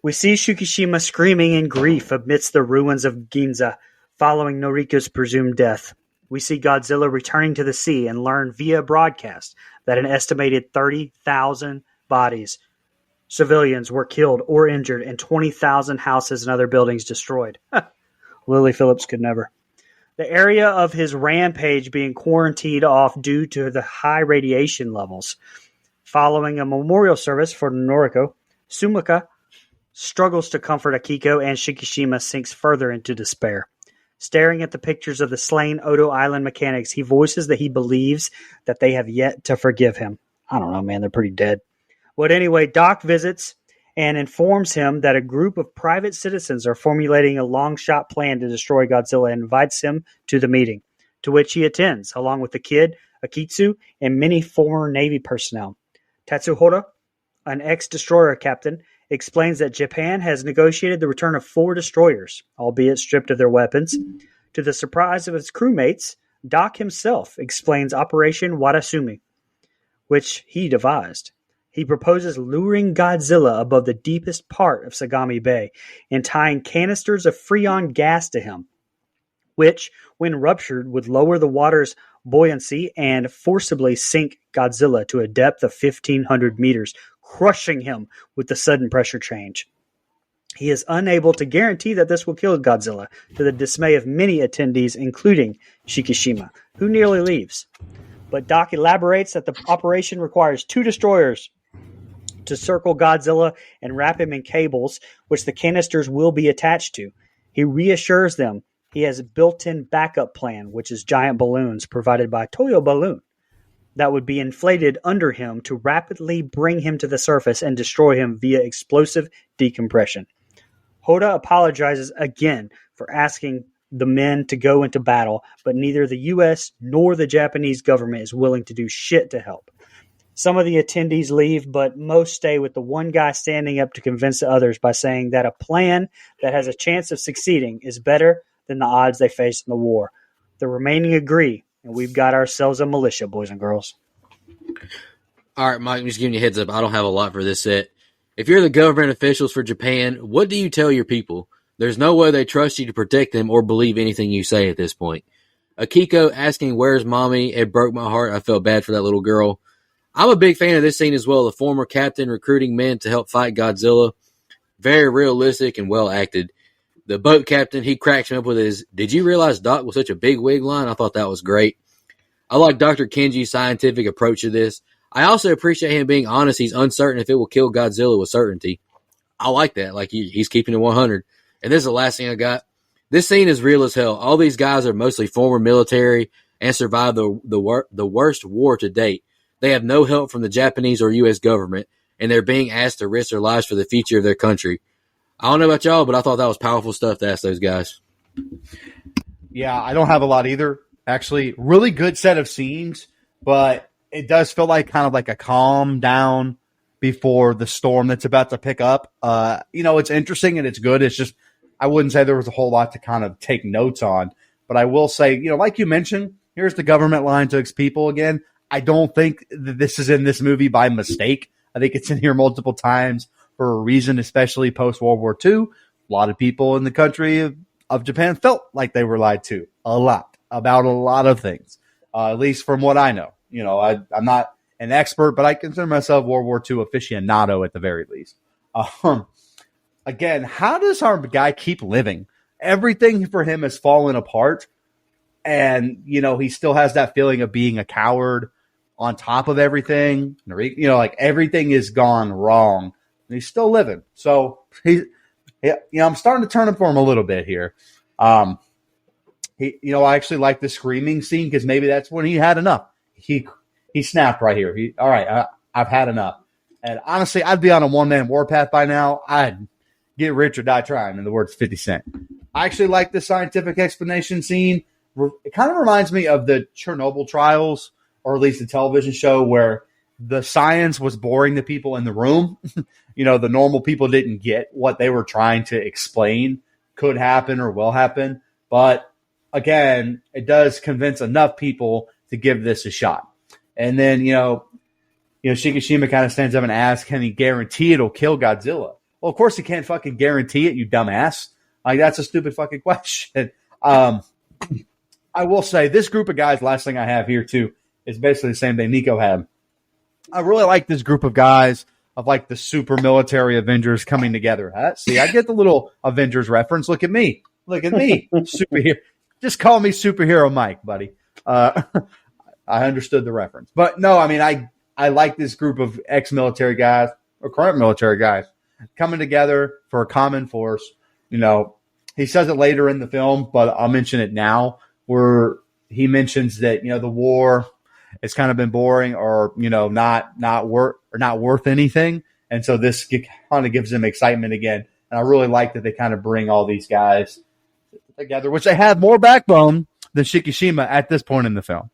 We see Shikishima screaming in grief amidst the ruins of Ginza following Noriko's presumed death. we see Godzilla returning to the sea and learn via broadcast that an estimated 30,000 bodies, civilians, were killed or injured and 20,000 houses and other buildings destroyed. Lily Phillips could never. The area of his rampage being quarantined off due to the high radiation levels. Following a memorial service for Noriko, Sumika struggles to comfort Akiko, and Shikishima sinks further into despair. Staring at the pictures of the slain Odo Island mechanics, he voices that he believes that they have yet to forgive him. I don't know, man. They're pretty dead. But anyway, Doc visits and informs him that a group of private citizens are formulating a long-shot plan to destroy Godzilla and invites him to the meeting, to which he attends, along with the kid, Akitsu, and many former Navy personnel. Tatsuhora, an ex-destroyer captain, explains that Japan has negotiated the return of 4 destroyers, albeit stripped of their weapons. To the surprise of his crewmates, Doc himself explains Operation Wadasumi, which he devised. He proposes luring Godzilla above the deepest part of Sagami Bay and tying canisters of Freon gas to him, which, when ruptured, would lower the water's buoyancy and forcibly sink Godzilla to a depth of 1,500 meters, crushing him with the sudden pressure change. He is unable to guarantee that this will kill Godzilla, to the dismay of many attendees, including Shikishima, who nearly leaves. But Doc elaborates that the operation requires 2 destroyers to circle Godzilla and wrap him in cables, which the canisters will be attached to. He reassures them he has a built-in backup plan, which is giant balloons provided by Toyo Balloon, that would be inflated under him to rapidly bring him to the surface and destroy him via explosive decompression. Hoda apologizes again for asking the men to go into battle, but neither the U.S. nor the Japanese government is willing to do shit to help. Some of the attendees leave, but most stay, with the one guy standing up to convince the others by saying that a plan that has a chance of succeeding is better than the odds they face in the war. The remaining agree, and we've got ourselves a militia, boys and girls. All right, Mike, I'm just giving you a heads up. I don't have a lot for this set. If you're the government officials for Japan, what do you tell your people? There's no way they trust you to protect them or believe anything you say at this point. Akiko asking, "Where's mommy?" It broke my heart. I felt bad for that little girl. I'm a big fan of this scene as well. The former captain recruiting men to help fight Godzilla. Very realistic and well acted. The boat captain, he cracks me up with his, "Did you realize Doc was such a big wig" line? I thought that was great. I like Dr. Kenji's scientific approach to this. I also appreciate him being honest. He's uncertain if it will kill Godzilla with certainty. I like that. Like, he's keeping it 100. And this is the last thing I got. This scene is real as hell. All these guys are mostly former military and survived the worst war to date. They have no help from the Japanese or U.S. government, and they're being asked to risk their lives for the future of their country. I don't know about y'all, but I thought that was powerful stuff to ask those guys. Yeah, I don't have a lot either. Actually, really good set of scenes, but it does feel like kind of like a calm down before the storm that's about to pick up. It's interesting and it's good. It's just, I wouldn't say there was a whole lot to kind of take notes on, but I will say, like you mentioned, here's the government lying to its people again. I don't think that this is in this movie by mistake. I think it's in here multiple times for a reason, especially post-World War II. A lot of people in the country of Japan felt like they were lied to a lot about a lot of things, at least from what I know. I'm not an expert, but I consider myself World War II aficionado at the very least. Again, how does our guy keep living? Everything for him has fallen apart, and, he still has that feeling of being a coward on top of everything. Like everything is gone wrong, and he's still living. So I'm starting to turn him for him a little bit here. I actually like the screaming scene because maybe that's when he had enough. He snapped right here. All right, I've had enough. And honestly, I'd be on a one-man warpath by now. I'd get rich or die trying, in the words of 50 Cent. I actually like the scientific explanation scene. It kind of reminds me of the Chernobyl trials, or at least the television show, where the science was boring the people in the room. The normal people didn't get what they were trying to explain could happen or will happen. But again, it does convince enough people to give this a shot. And then, Shikishima kind of stands up and asks, can he guarantee it'll kill Godzilla? Well, of course he can't fucking guarantee it, you dumbass. Like, that's a stupid fucking question. I will say this group of guys, last thing I have here too, is basically the same thing Nico had. I really like this group of guys of like the super military Avengers coming together. Huh? See, I get the little Avengers reference. Look at me. Look at me. Superhero. Just call me Superhero Mike, buddy. I understood the reference. But no, I mean, I like this group of ex-military guys or current military guys coming together for a common force. You know, he says it later in the film, but I'll mention it now, where he mentions that, you know, the war has kind of been boring or, you know, not worth anything. And so this kind of gives them excitement again. And I really like that they kind of bring all these guys together, which they have more backbone than Shikishima at this point in the film.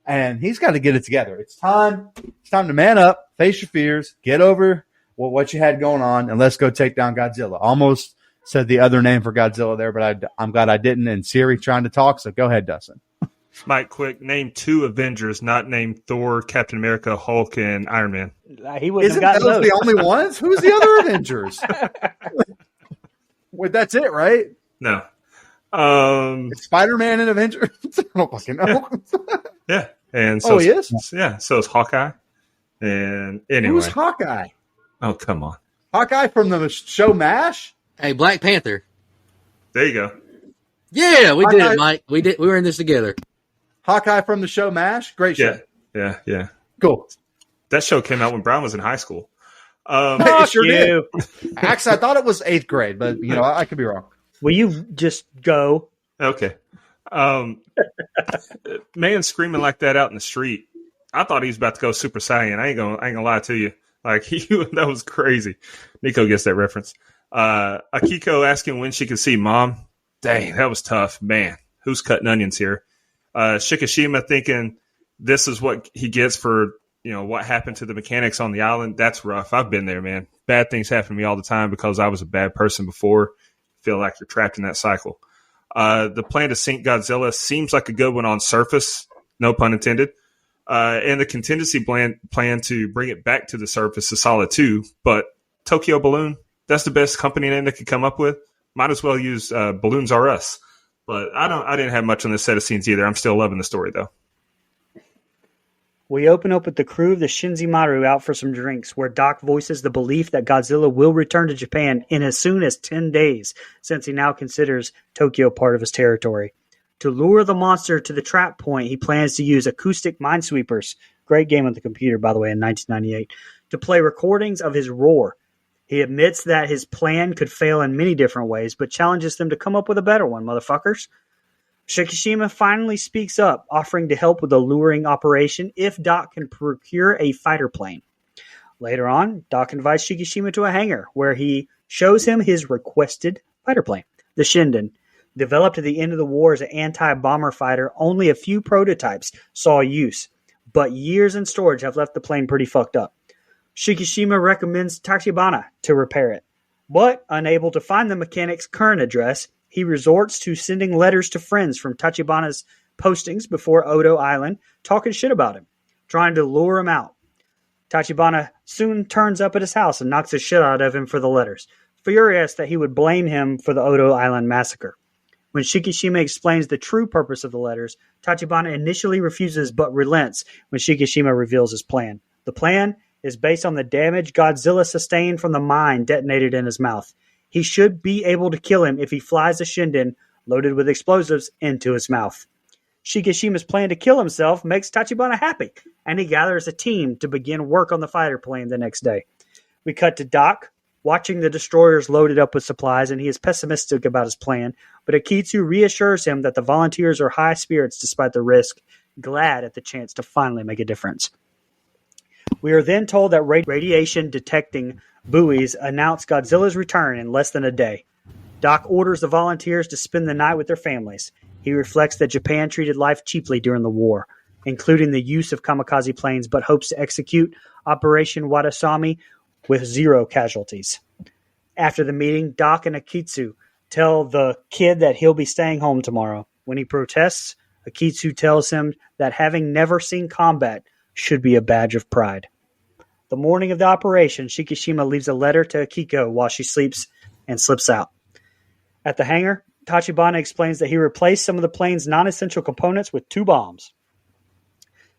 And he's got to get it together. It's time to man up, face your fears, get over what you had going on, and let's go take down Godzilla. Almost said the other name for Godzilla there, but I'm glad I didn't. And Siri trying to talk, so go ahead, Dustin. Mike, quick, name 2 Avengers, not name Thor, Captain America, Hulk, and Iron Man. He wouldn't Isn't have gotten those the only ones? Who's the other Avengers? Wait, that's it, right? No. It's Spider-Man and Avengers? I don't fucking know. Yeah. And so he is? Yeah, so is Hawkeye. And anyway. Who's Hawkeye? Oh, come on. Hawkeye from the show MASH? Hey, Black Panther. There you go. Yeah, we did Hawkeye- it, Mike. We were in this together. Hawkeye from the show MASH? Great show. Yeah. Cool. That show came out when Brown was in high school. It sure you. did. Actually, I thought it was 8th grade, but, you know, I could be wrong. Will you just go? Okay. Man screaming like that out in the street. I thought he was about to go Super Saiyan. I ain't gonna lie to you. Like that was crazy. Nico gets that reference. Akiko asking when she can see Mom. Dang, that was tough. Man, who's cutting onions here? Shikishima thinking this is what he gets for, you know, what happened to the mechanics on the island. That's rough. I've been there, man. Bad things happen to me all the time because I was a bad person before. Feel like you're trapped in that cycle. The plan to sink Godzilla seems like a good one on surface, no pun intended. And the contingency plan to bring it back to the surface is solid too. But Tokyo Balloon, that's the best company name they could come up with. Might as well use Balloons R Us. But I didn't have much on this set of scenes either. I'm still loving the story though. We open up with the crew of the Shinzi Maru out for some drinks, where Doc voices the belief that Godzilla will return to Japan in as soon as 10 days, since he now considers Tokyo part of his territory. To lure the monster to the trap point, he plans to use acoustic minesweepers, great game on the computer, by the way, in 1998, to play recordings of his roar. He admits that his plan could fail in many different ways, but challenges them to come up with a better one, motherfuckers. Shikishima finally speaks up, offering to help with the luring operation if Doc can procure a fighter plane. Later on, Doc invites Shikishima to a hangar, where he shows him his requested fighter plane, the Shinden. Developed at the end of the war as an anti-bomber fighter, only a few prototypes saw use, but years in storage have left the plane pretty fucked up. Shikishima recommends Tachibana to repair it, but unable to find the mechanic's current address, he resorts to sending letters to friends from Tachibana's postings before Odo Island, talking shit about him, trying to lure him out. Tachibana soon turns up at his house and knocks the shit out of him for the letters, furious that he would blame him for the Odo Island massacre. When Shikishima explains the true purpose of the letters, Tachibana initially refuses but relents when Shikishima reveals his plan. The plan is based on the damage Godzilla sustained from the mine detonated in his mouth. He should be able to kill him if he flies a Shinden loaded with explosives into his mouth. Shikishima's plan to kill himself makes Tachibana happy, and he gathers a team to begin work on the fighter plane the next day. We cut to Doc, watching the destroyers loaded up with supplies, and he is pessimistic about his plan, but Akitsu reassures him that the volunteers are high spirits despite the risk, glad at the chance to finally make a difference. We are then told that radiation detecting buoys announce Godzilla's return in less than a day. Doc orders the volunteers to spend the night with their families. He reflects that Japan treated life cheaply during the war, including the use of kamikaze planes, but hopes to execute Operation Watasami with 0 casualties. After the meeting, Doc and Akitsu tell the kid that he'll be staying home tomorrow. When he protests, Akitsu tells him that having never seen combat should be a badge of pride. The morning of the operation, Shikishima leaves a letter to Akiko while she sleeps and slips out. At the hangar, Tachibana explains that he replaced some of the plane's non-essential components with 2 bombs.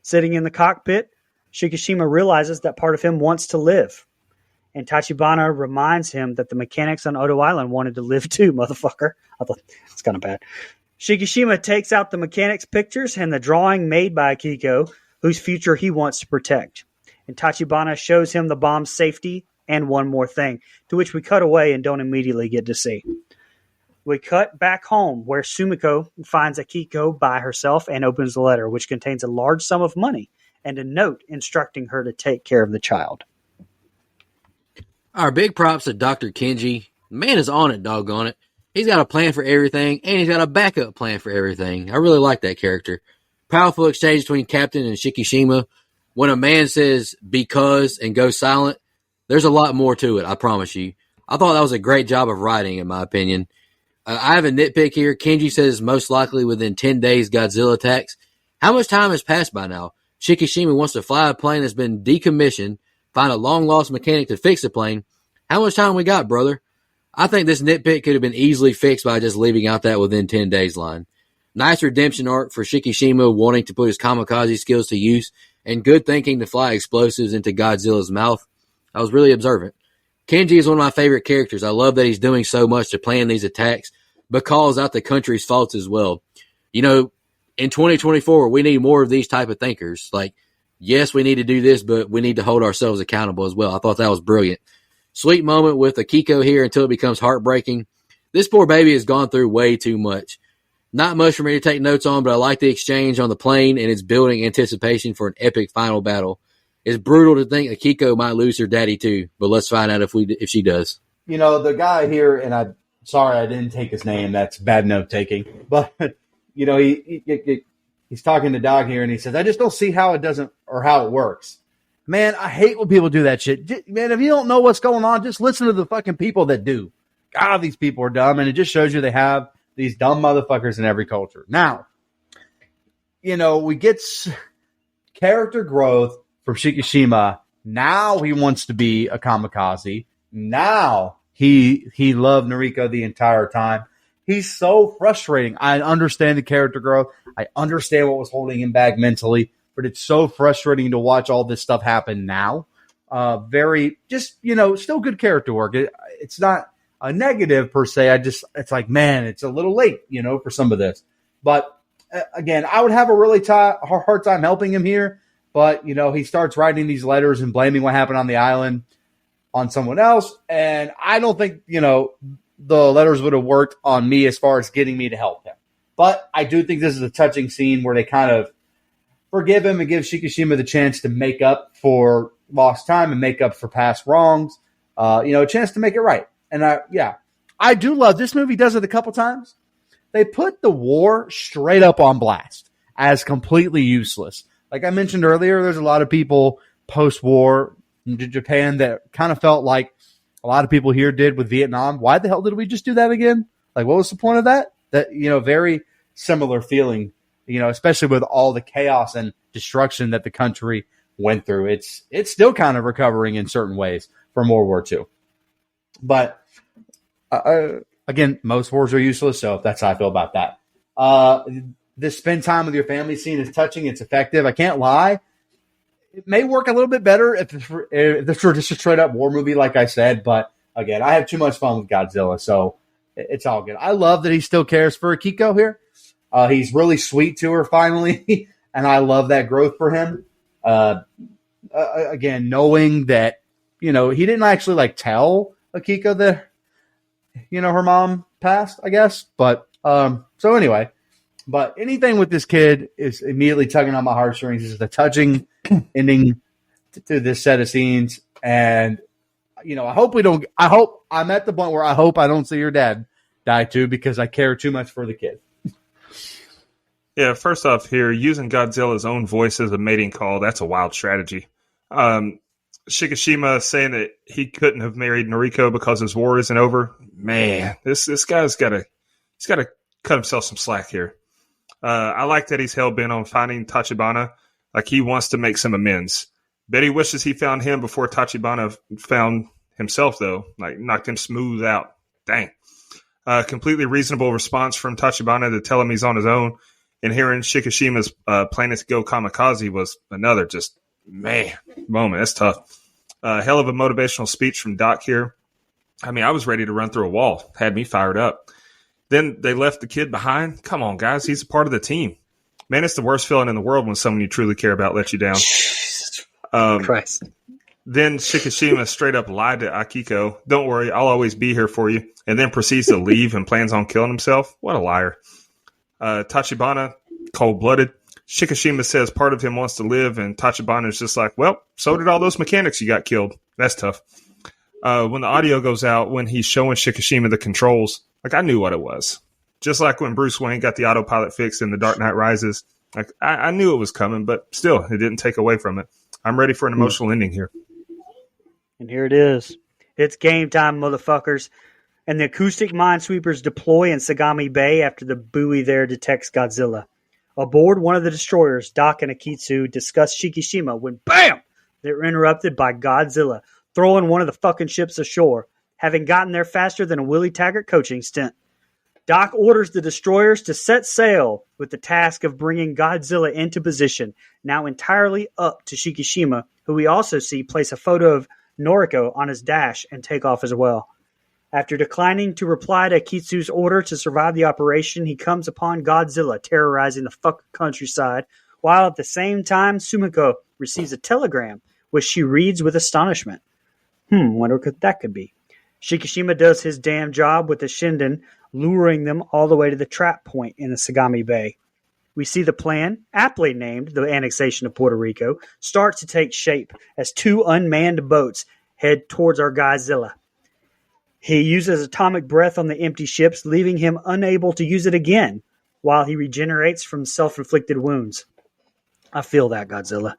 Sitting in the cockpit, Shikishima realizes that part of him wants to live. And Tachibana reminds him that the mechanics on Odo Island wanted to live too, motherfucker. I thought, it's kind of bad. Shikishima takes out the mechanics pictures and the drawing made by Akiko, whose future he wants to protect. And Tachibana shows him the bomb's safety and one more thing, to which we cut away and don't immediately get to see. We cut back home, where Sumiko finds Akiko by herself and opens the letter, which contains a large sum of money and a note instructing her to take care of the child. Our big props to Dr. Kenji. The man is on it, doggone it. He's got a plan for everything, and he's got a backup plan for everything. I really like that character. Powerful exchange between Captain and Shikishima. When a man says because and goes silent, there's a lot more to it, I promise you. I thought that was a great job of writing, in my opinion. I have a nitpick here. Kenji says most likely within 10 days Godzilla attacks. How much time has passed by now? Shikishima wants to fly a plane that's been decommissioned, find a long-lost mechanic to fix the plane. How much time we got, brother? I think this nitpick could have been easily fixed by just leaving out that within 10 days line. Nice redemption arc for Shikishima wanting to put his kamikaze skills to use and good thinking to fly explosives into Godzilla's mouth. I was really observant. Kenji is one of my favorite characters. I love that he's doing so much to plan these attacks, but calls out the country's faults as well. You know, in 2024, we need more of these type of thinkers. Like, yes, we need to do this, but we need to hold ourselves accountable as well. I thought that was brilliant. Sweet moment with Akiko here until it becomes heartbreaking. This poor baby has gone through way too much. Not much for me to take notes on, but I like the exchange on the plane and it's building anticipation for an epic final battle. It's brutal to think Akiko might lose her daddy too, but let's find out if she does. You know, the guy here, and sorry I didn't take his name. That's bad note taking. But, you know, he's talking to Dog here and he says, I just don't see how it doesn't or how it works. Man, I hate when people do that shit. Man, if you don't know what's going on, just listen to the fucking people that do. God, these people are dumb, and it just shows you they have these dumb motherfuckers in every culture. Now, you know, we get character growth from Shikishima. Now he wants to be a kamikaze. Now he loved Noriko the entire time. He's so frustrating. I understand the character growth. I understand what was holding him back mentally. But it's so frustrating to watch all this stuff happen now. Still good character work. It's not a negative per se. It's like, man, it's a little late, for some of this. But again, I would have a really hard time helping him here. But, he starts writing these letters and blaming what happened on the island on someone else. And I don't think, the letters would have worked on me as far as getting me to help him. But I do think this is a touching scene where they kind of forgive him and give Shikishima the chance to make up for lost time and make up for past wrongs. A chance to make it right. And I do love this movie. Does it a couple times. They put the war straight up on blast as completely useless. Like I mentioned earlier, there's a lot of people post-war in Japan that kind of felt like a lot of people here did with Vietnam. Why the hell did we just do that again? Like, what was the point of that? That, very similar feeling. Especially with all the chaos and destruction that the country went through. It's still kind of recovering in certain ways from World War II. But, again, most wars are useless, so that's how I feel about that. This spend time with your family scene is touching. It's effective. I can't lie. It may work a little bit better if this were just a straight-up war movie, like I said. But, again, I have too much fun with Godzilla, so it's all good. I love that he still cares for Akiko here. He's really sweet to her finally, and I love that growth for him. Again, knowing that, he didn't actually tell Akiko that, her mom passed, I guess. But, so anyway, but anything with this kid is immediately tugging on my heartstrings. This is a touching ending to this set of scenes. And, I hope I'm at the point where I hope I don't see your dad die too, because I care too much for the kid. Yeah, first off here, using Godzilla's own voice as a mating call, that's a wild strategy. Shikishima saying that he couldn't have married Noriko because his war isn't over. Man, this guy's got to cut himself some slack here. I like that he's hell-bent on finding Tachibana. Like, he wants to make some amends. Bet he wishes he found him before Tachibana found himself, though. Like, knocked him smooth out. Dang. Completely reasonable response from Tachibana to tell him he's on his own. And hearing Shikishima's planning to go kamikaze was another just, man, moment. That's tough. Hell of a motivational speech from Doc here. I mean, I was ready to run through a wall. Had me fired up. Then they left the kid behind. Come on, guys. He's a part of the team. Man, it's the worst feeling in the world when someone you truly care about lets you down. Christ. Then Shikishima straight up lied to Akiko. Don't worry, I'll always be here for you. And then proceeds to leave and plans on killing himself. What a liar. Tachibana, cold-blooded. Shikishima says part of him wants to live, and Tachibana is just like, well, so did all those mechanics you got killed. That's tough. When the audio goes out, when he's showing Shikishima the controls, like, I knew what it was. Just like when Bruce Wayne got the autopilot fixed in The Dark Knight Rises. Like, I knew it was coming, but still, it didn't take away from it. I'm ready for an emotional ending here. And here it is. It's game time, motherfuckers. And the acoustic minesweepers deploy in Sagami Bay after the buoy there detects Godzilla. Aboard one of the destroyers, Doc and Akitsu discuss Shikishima when, BAM! They're interrupted by Godzilla, throwing one of the fucking ships ashore, having gotten there faster than a Willie Taggart coaching stint. Doc orders the destroyers to set sail with the task of bringing Godzilla into position, now entirely up to Shikishima, who we also see place a photo of Noriko on his dash and take off as well. After declining to reply to Akitsu's order to survive the operation, he comes upon Godzilla terrorizing the fucking countryside, while at the same time Sumiko receives a telegram, which she reads with astonishment. Wonder what that could be. Shikishima does his damn job with the Shinden, luring them all the way to the trap point in the Sagami Bay. We see the plan, aptly named the annexation of Puerto Rico, start to take shape as two unmanned boats head towards our Godzilla. He uses atomic breath on the empty ships, leaving him unable to use it again while he regenerates from self-inflicted wounds. I feel that, Godzilla.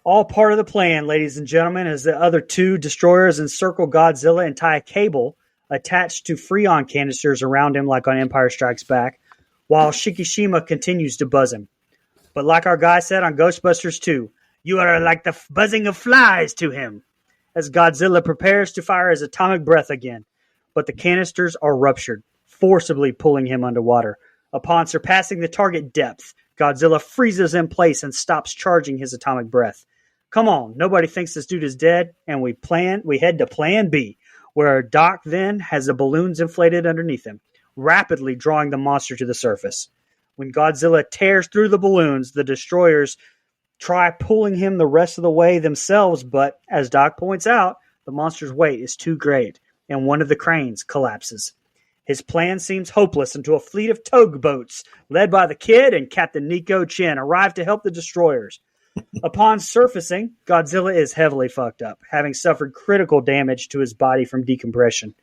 All part of the plan, ladies and gentlemen, as the other two destroyers encircle Godzilla and tie a cable attached to Freon canisters around him like on Empire Strikes Back, while Shikishima continues to buzz him. But like our guy said on Ghostbusters 2, you are like the buzzing of flies to him, as Godzilla prepares to fire his atomic breath again. But the canisters are ruptured, forcibly pulling him underwater. Upon surpassing the target depth, Godzilla freezes in place and stops charging his atomic breath. Come on, nobody thinks this dude is dead, and we head to Plan B, where Doc then has the balloons inflated underneath him, rapidly drawing the monster to the surface. When Godzilla tears through the balloons, the destroyers try pulling him the rest of the way themselves, but as Doc points out, the monster's weight is too great, and one of the cranes collapses. His plan seems hopeless until a fleet of tugboats, led by the kid and Captain Nico Chen, arrive to help the destroyers. Upon surfacing, Godzilla is heavily fucked up, having suffered critical damage to his body from decompression,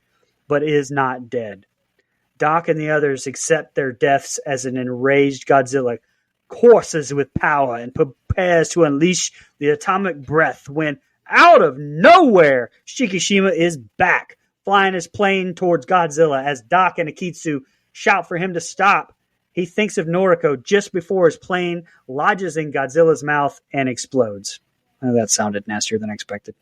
but is not dead. Doc and the others accept their deaths as an enraged Godzilla courses with power and prepares to unleash the atomic breath when, out of nowhere, Shikishima is back, flying his plane towards Godzilla as Doc and Akitsu shout for him to stop. He thinks of Noriko just before his plane lodges in Godzilla's mouth and explodes. Oh, that sounded nastier than expected.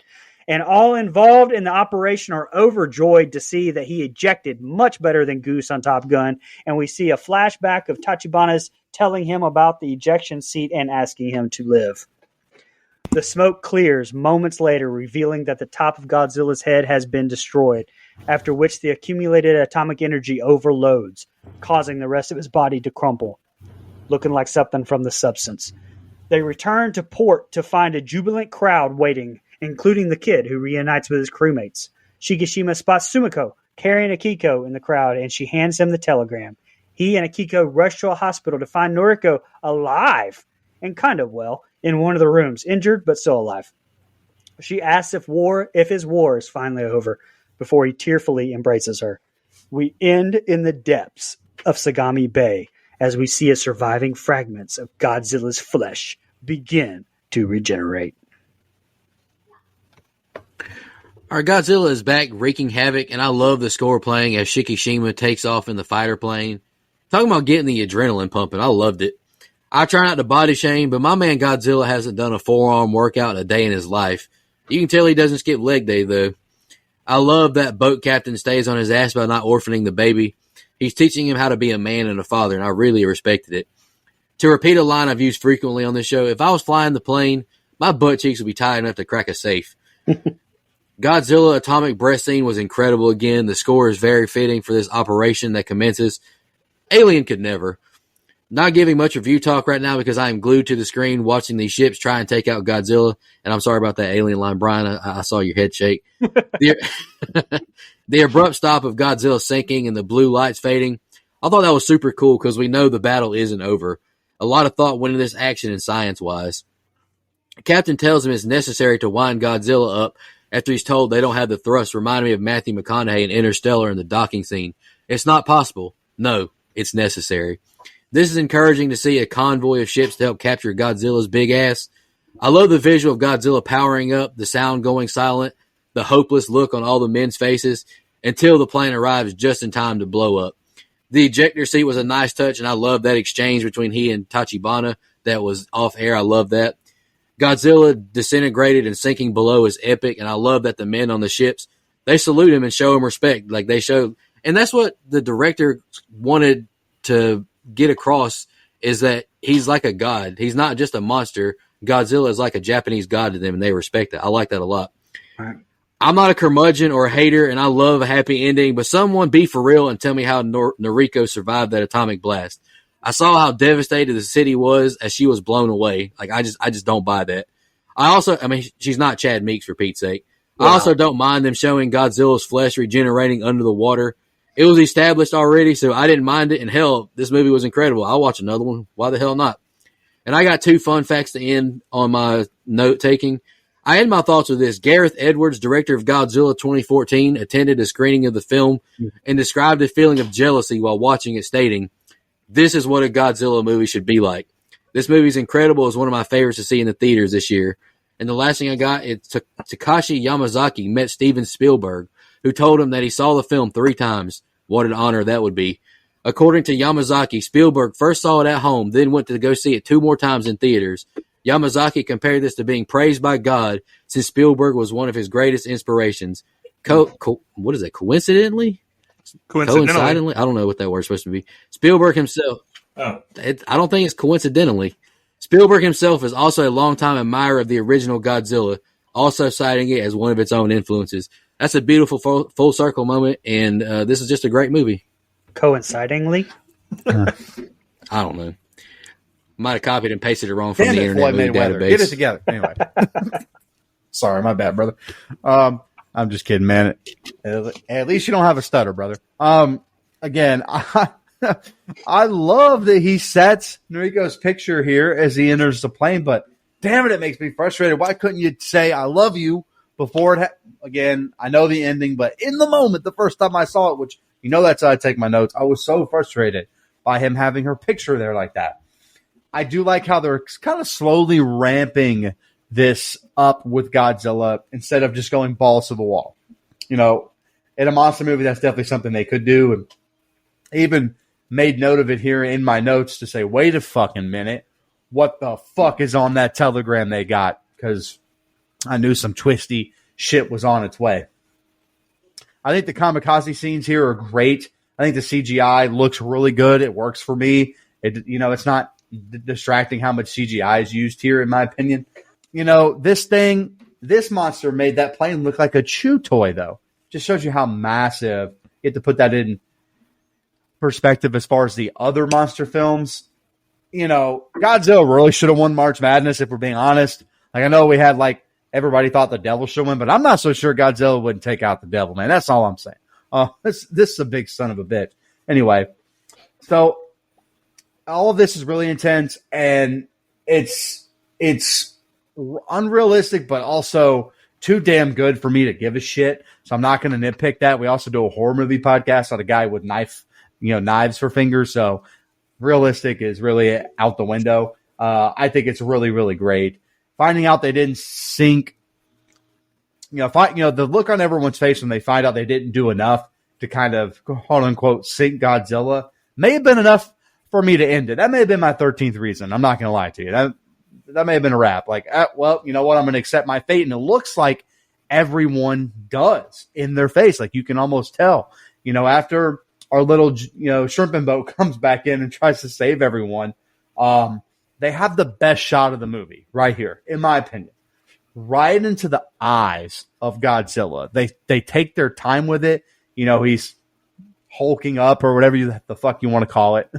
And all involved in the operation are overjoyed to see that he ejected much better than Goose on Top Gun, and we see a flashback of Tachibana's telling him about the ejection seat and asking him to live. The smoke clears moments later, revealing that the top of Godzilla's head has been destroyed, after which the accumulated atomic energy overloads, causing the rest of his body to crumple, looking like something from The Substance. They return to port to find a jubilant crowd waiting, including the kid who reunites with his crewmates. Shikishima spots Sumiko carrying Akiko in the crowd, and she hands him the telegram. He and Akiko rush to a hospital to find Noriko alive and kind of well in one of the rooms, injured but still alive. She asks if his war is finally over before he tearfully embraces her. We end in the depths of Sagami Bay as we see as surviving fragments of Godzilla's flesh begin to regenerate. Our Godzilla is back wreaking havoc, and I love the score playing as Shikishima takes off in the fighter plane. Talking about getting the adrenaline pumping, I loved it. I try not to body shame, but my man Godzilla hasn't done a forearm workout in a day in his life. You can tell he doesn't skip leg day, though. I love that boat captain stays on his ass about not orphaning the baby. He's teaching him how to be a man and a father, and I really respected it. To repeat a line I've used frequently on this show, if I was flying the plane, my butt cheeks would be tight enough to crack a safe. Godzilla atomic breath scene was incredible again. The score is very fitting for this operation that commences. Alien could never. Not giving much review talk right now because I am glued to the screen watching these ships try and take out Godzilla. And I'm sorry about that alien line, Brian. I saw your head shake. The abrupt stop of Godzilla sinking and the blue lights fading. I thought that was super cool because we know the battle isn't over. A lot of thought went into this action and science-wise. Captain tells him it's necessary to wind Godzilla up after he's told they don't have the thrust, reminding me of Matthew McConaughey in Interstellar in the docking scene. It's not possible. No, it's necessary. This is encouraging to see a convoy of ships to help capture Godzilla's big ass. I love the visual of Godzilla powering up, the sound going silent, the hopeless look on all the men's faces, until the plane arrives just in time to blow up. The ejector seat was a nice touch, and I love that exchange between he and Tachibana that was off air. I love that. Godzilla disintegrated and sinking below is epic, and I love that the men on the ships, they salute him and show him respect. Like they showed, and that's what the director wanted to get across, is that he's like a god. He's not just a monster. Godzilla is like a Japanese god to them, and they respect it. I like that a lot. Right. I'm not a curmudgeon or a hater, and I love a happy ending, but someone be for real and tell me how Noriko survived that atomic blast. I saw how devastated the city was as she was blown away. Like, I just don't buy that. I mean, she's not Chad Meeks, for Pete's sake. Wow. I also don't mind them showing Godzilla's flesh regenerating under the water. It was established already, so I didn't mind it. And hell, this movie was incredible. I'll watch another one. Why the hell not? And I got 2 fun facts to end on my note taking. I end my thoughts with this. Gareth Edwards, director of Godzilla 2014, attended a screening of the film and described a feeling of jealousy while watching it, stating, "This is what a Godzilla movie should be like. This movie is incredible. It's one of my favorites to see in the theaters this year." And the last thing I got is Takashi Yamazaki met Steven Spielberg, who told him that he saw the film 3 times. What an honor that would be. According to Yamazaki, Spielberg first saw it at home, then went to go see it 2 more times in theaters. Yamazaki compared this to being praised by God, since Spielberg was one of his greatest inspirations. What is it? Coincidentally? Coincidentally? I don't know what that word's supposed to be. Spielberg himself. I don't think it's coincidentally. Spielberg himself is also a longtime admirer of the original Godzilla, also citing it as one of its own influences. That's a beautiful full circle moment, and this is just a great movie. Coincidingly? I don't know. Might have copied and pasted it wrong from the Internet Movie Database. Get it together. Anyway. Sorry, my bad, brother. I'm just kidding, man. At least you don't have a stutter, brother. Again, I love that he sets Noriko's picture here as he enters the plane, but damn it makes me frustrated. Why couldn't you say I love you before it again, I know the ending, but in the moment, the first time I saw it, which you know that's how I take my notes, I was so frustrated by him having her picture there like that. I do like how they're kind of slowly ramping this up with Godzilla instead of just going balls to the wall. You know, in a monster movie, that's definitely something they could do. And I even made note of it here in my notes to say, wait a fucking minute. What the fuck is on that telegram they got? Because I knew some twisty shit was on its way. I think the kamikaze scenes here are great. I think the CGI looks really good. It works for me. It's not distracting how much CGI is used here, in my opinion. You know, this monster made that plane look like a chew toy, though. Just shows you how massive. You have to put that in perspective as far as the other monster films. You know, Godzilla really should have won March Madness, if we're being honest. Like, I know we had, everybody thought the devil should win, but I'm not so sure Godzilla wouldn't take out the devil, man. That's all I'm saying. This is a big son of a bitch. Anyway, so all of this is really intense, and it's unrealistic, but also too damn good for me to give a shit. So I'm not going to nitpick that. We also do a horror movie podcast on a guy with knives for fingers. So realistic is really out the window. I think it's really, really great. Finding out they didn't sink, the look on everyone's face when they find out they didn't do enough to kind of quote unquote sink Godzilla may have been enough for me to end it. That may have been my 13th reason. I'm not going to lie to you. That may have been a wrap. You know what? I'm going to accept my fate. And it looks like everyone does in their face. Like, you can almost tell, after our little, shrimping boat comes back in and tries to save everyone. They have the best shot of the movie right here, in my opinion, right into the eyes of Godzilla. They take their time with it. He's hulking up or whatever the fuck you want to call it.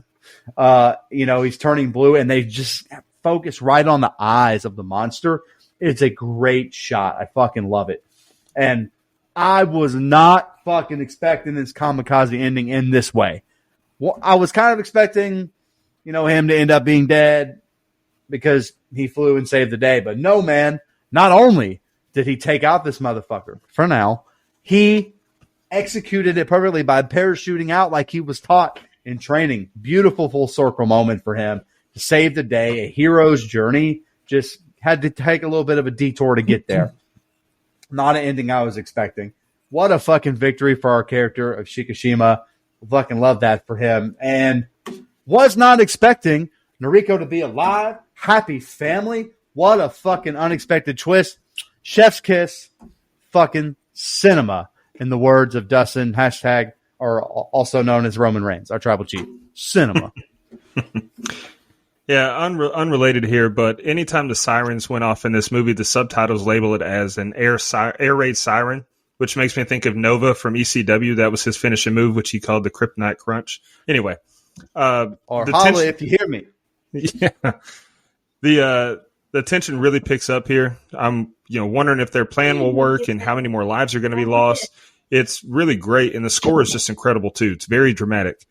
He's turning blue, and they just focus right on the eyes of the monster. It's a great shot. I fucking love it. And I was not fucking expecting this kamikaze ending in this way. Well, I was kind of expecting, him to end up being dead because he flew and saved the day. But no, man, not only did he take out this motherfucker, for now, he executed it perfectly by parachuting out like he was taught in training. Beautiful full circle moment for him to save the day. A hero's journey. Just had to take a little bit of a detour to get there. Not an ending I was expecting. What a fucking victory for our character of Shikishima. Fucking love that for him. And was not expecting Noriko to be alive. Happy family. What a fucking unexpected twist. Chef's kiss. Fucking cinema. In the words of Dustin, hashtag, or also known as Roman Reigns, our tribal chief. Cinema. Yeah, unrelated here, but anytime the sirens went off in this movie, the subtitles label it as an air raid siren, which makes me think of Nova from ECW. That was his finishing move, which he called the Kryptonite Crunch. Anyway. Or holla if you hear me. Yeah. The tension really picks up here. I'm wondering if their plan will work and how many more lives are going to be lost. It's really great, and the score is just incredible, too. It's very dramatic.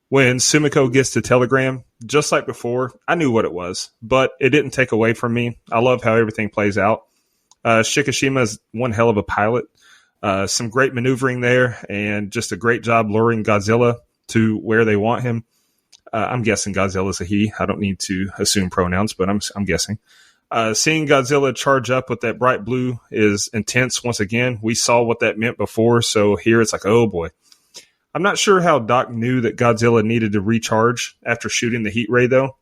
When Sumiko gets the telegram, just like before, I knew what it was, but it didn't take away from me. I love how everything plays out. Shikishima is one hell of a pilot. Some great maneuvering there, and just a great job luring Godzilla to where they want him. I'm guessing Godzilla's a he. I don't need to assume pronouns, but I'm guessing. Seeing Godzilla charge up with that bright blue is intense once again. We saw what that meant before, so here it's like, oh boy. I'm not sure how Doc knew that Godzilla needed to recharge after shooting the heat ray, though.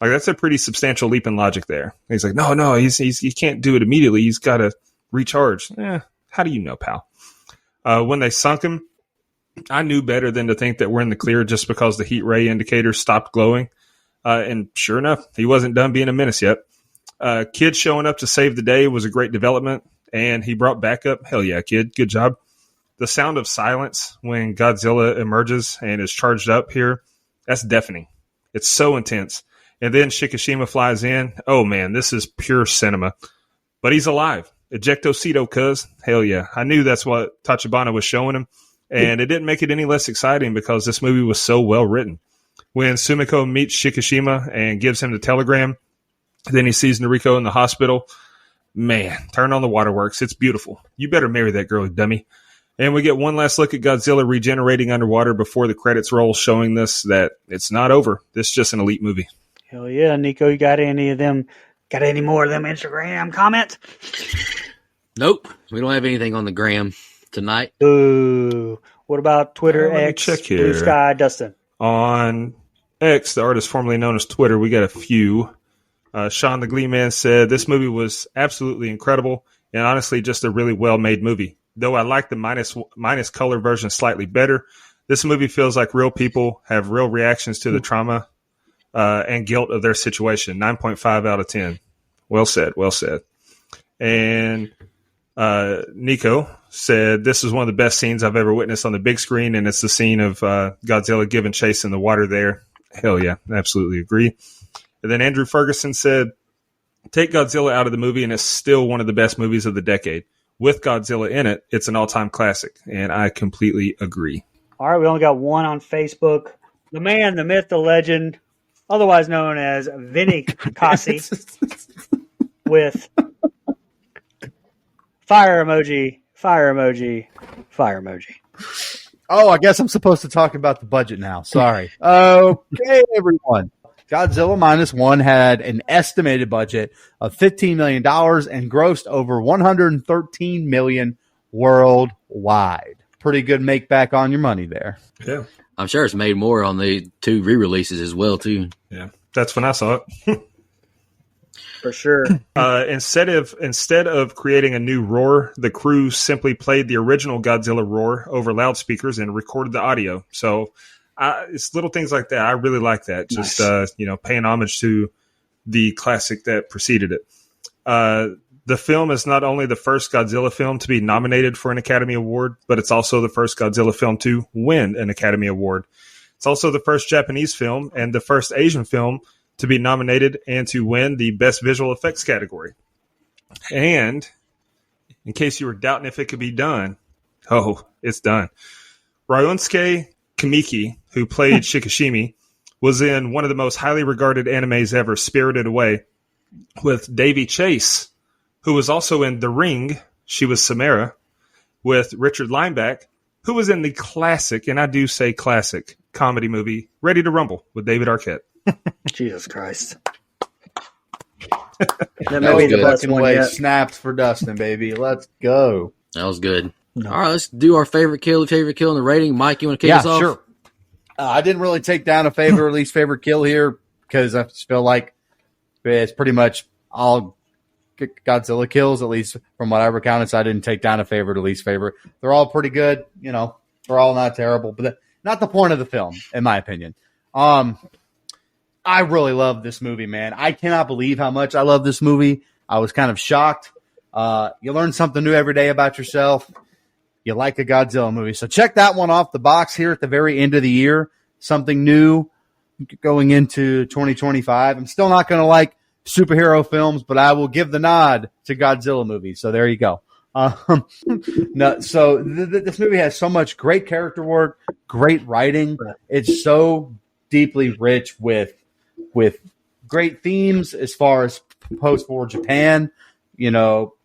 Like, that's a pretty substantial leap in logic there. He's like, no, he can't do it immediately. He's got to recharge. How do you know, pal? When they sunk him, I knew better than to think that we're in the clear just because the heat ray indicator stopped glowing. And sure enough, he wasn't done being a menace yet. Kid showing up to save the day was a great development, and he brought backup. Hell yeah, kid. Good job. The sound of silence when Godzilla emerges and is charged up here, that's deafening. It's so intense. And then Shikishima flies in. Oh, man, this is pure cinema. But he's alive. Ejectocito, cuz. Hell yeah. I knew that's what Tachibana was showing him. And it didn't make it any less exciting because this movie was so well written. When Sumiko meets Shikishima and gives him the telegram, then he sees Noriko in the hospital. Man, turn on the waterworks. It's beautiful. You better marry that girl, dummy. And we get one last look at Godzilla regenerating underwater before the credits roll, showing this that it's not over. This is just an elite movie. Hell yeah, Nico, you got any of them? Got any more of them Instagram comments? Nope. We don't have anything on the gram tonight. Ooh. What about Twitter, Let me X, check here. Blue Sky, Dustin? On X, the artist formerly known as Twitter, we got a few. Sean the Glee Man said, this movie was absolutely incredible and honestly just a really well-made movie. Though I like the minus color version slightly better, this movie feels like real people have real reactions to the trauma and guilt of their situation. 9.5 out of 10. Well said, well said. And Nico said, this is one of the best scenes I've ever witnessed on the big screen, and it's the scene of Godzilla giving chase in the water there. Hell yeah, absolutely agree. And then Andrew Ferguson said, take Godzilla out of the movie, and it's still one of the best movies of the decade. With Godzilla in it, it's an all-time classic, and I completely agree. All right, we only got one on Facebook. The man, the myth, the legend, otherwise known as Vinny Cassi, with fire emoji, fire emoji, fire emoji. Oh, I guess I'm supposed to talk about the budget now. Sorry. Okay, everyone. Godzilla Minus One had an estimated budget of $15 million and grossed over $113 million worldwide. Pretty good make back on your money there. Yeah. I'm sure it's made more on the two re-releases as well, too. Yeah. That's when I saw it. For sure. Instead of creating a new roar, the crew simply played the original Godzilla roar over loudspeakers and recorded the audio. So it's little things like that. I really like that. Just Nice. paying homage to the classic that preceded it. The film is not only the first Godzilla film to be nominated for an Academy Award, but it's also the first Godzilla film to win an Academy Award. It's also the first Japanese film and the first Asian film to be nominated and to win the Best Visual Effects category. And in case you were doubting if it could be done, it's done. Ryunosuke Kamiki, who played Shikishimi, was in one of the most highly regarded animes ever, Spirited Away, with Davy Chase, who was also in The Ring. She was Samara, with Richard Lineback, who was in the classic, and I do say classic, comedy movie Ready to Rumble with David Arquette. Jesus Christ. That may be the was best fucking one way yet. snapped for Dustin, baby. Let's go. That was good. All right, let's do our favorite kill and the rating. Mike, you want to kick us off? Sure. I didn't really take down a favorite or least favorite kill here because I just feel like it's pretty much all Godzilla kills, at least from what I recounted. So I didn't take down a favorite or least favorite. They're all pretty good. They're all not terrible, but not the point of the film, in my opinion. I really love this movie, man. I cannot believe how much I love this movie. I was kind of shocked. You learn something new every day about yourself. You like a Godzilla movie. So check that one off the box here at the very end of the year. Something new going into 2025. I'm still not going to like superhero films, but I will give the nod to Godzilla movies. So there you go. This movie has so much great character work, great writing. It's so deeply rich with great themes as far as post-war Japan.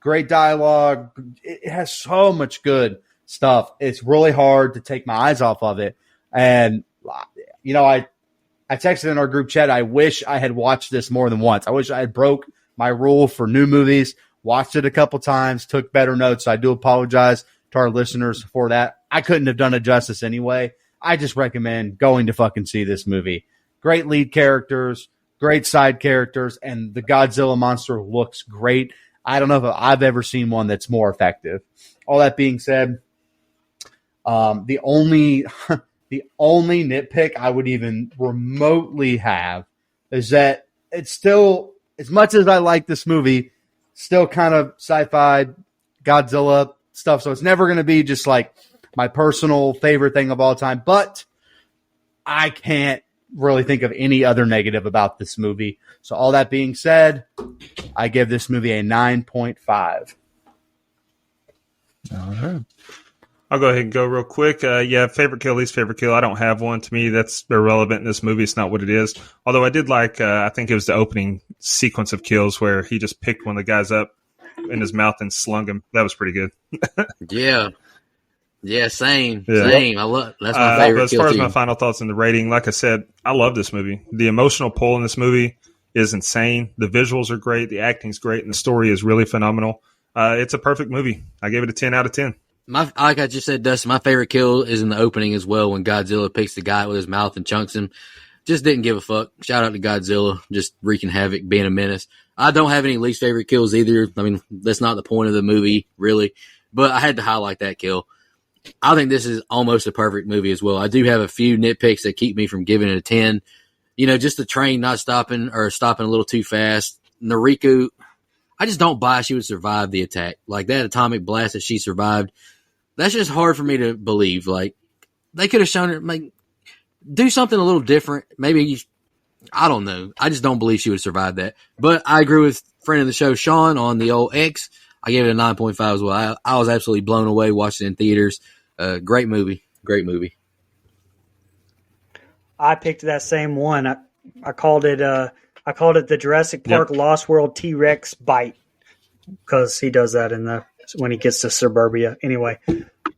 Great dialogue. It has so much good stuff. It's really hard to take my eyes off of it. And, I texted in our group chat, I wish I had watched this more than once. I wish I had broke my rule for new movies, watched it a couple times, took better notes. I do apologize to our listeners for that. I couldn't have done it justice anyway. I just recommend going to fucking see this movie. Great lead characters, great side characters, and the Godzilla monster looks great. I don't know if I've ever seen one that's more effective. All that being said, the only nitpick I would even remotely have is that it's still, as much as I like this movie, still kind of sci-fi Godzilla stuff. So it's never going to be just like my personal favorite thing of all time. But I can't really think of any other negative about this movie. So all that being said, I give this movie a 9.5. All right. I'll go ahead and go real quick. Favorite kill, least favorite kill. I don't have one. To me, that's irrelevant in this movie. It's not what it is. Although I did like, I think it was the opening sequence of kills where he just picked one of the guys up in his mouth and slung him. That was pretty good. Yeah, same. Yeah. Same. That's my favorite But as kill far as too. my final thoughts on the rating, like I said, I love this movie. The emotional pull in this movie is insane. The visuals are great. The acting's great. And the story is really phenomenal. It's a perfect movie. I gave it a 10 out of 10. Like I just said, Dustin, my favorite kill is in the opening as well when Godzilla picks the guy with his mouth and chunks him. Just didn't give a fuck. Shout out to Godzilla, just wreaking havoc, being a menace. I don't have any least favorite kills either. I mean, that's not the point of the movie, really. But I had to highlight that kill. I think this is almost a perfect movie as well. I do have a few nitpicks that keep me from giving it a 10. Just the train not stopping or stopping a little too fast. Noriko, I just don't buy she would survive the attack. Like that atomic blast that she survived, that's just hard for me to believe. Like they could have shown her, do something a little different. Maybe, I don't know. I just don't believe she would survive that. But I agree with friend of the show, Sean, on the old X. I gave it a 9.5 as well. I was absolutely blown away watching it in theaters. Great movie. Great movie. I picked that same one. I called it the Jurassic Park Lost World T-Rex bite because he does that when he gets to suburbia. Anyway,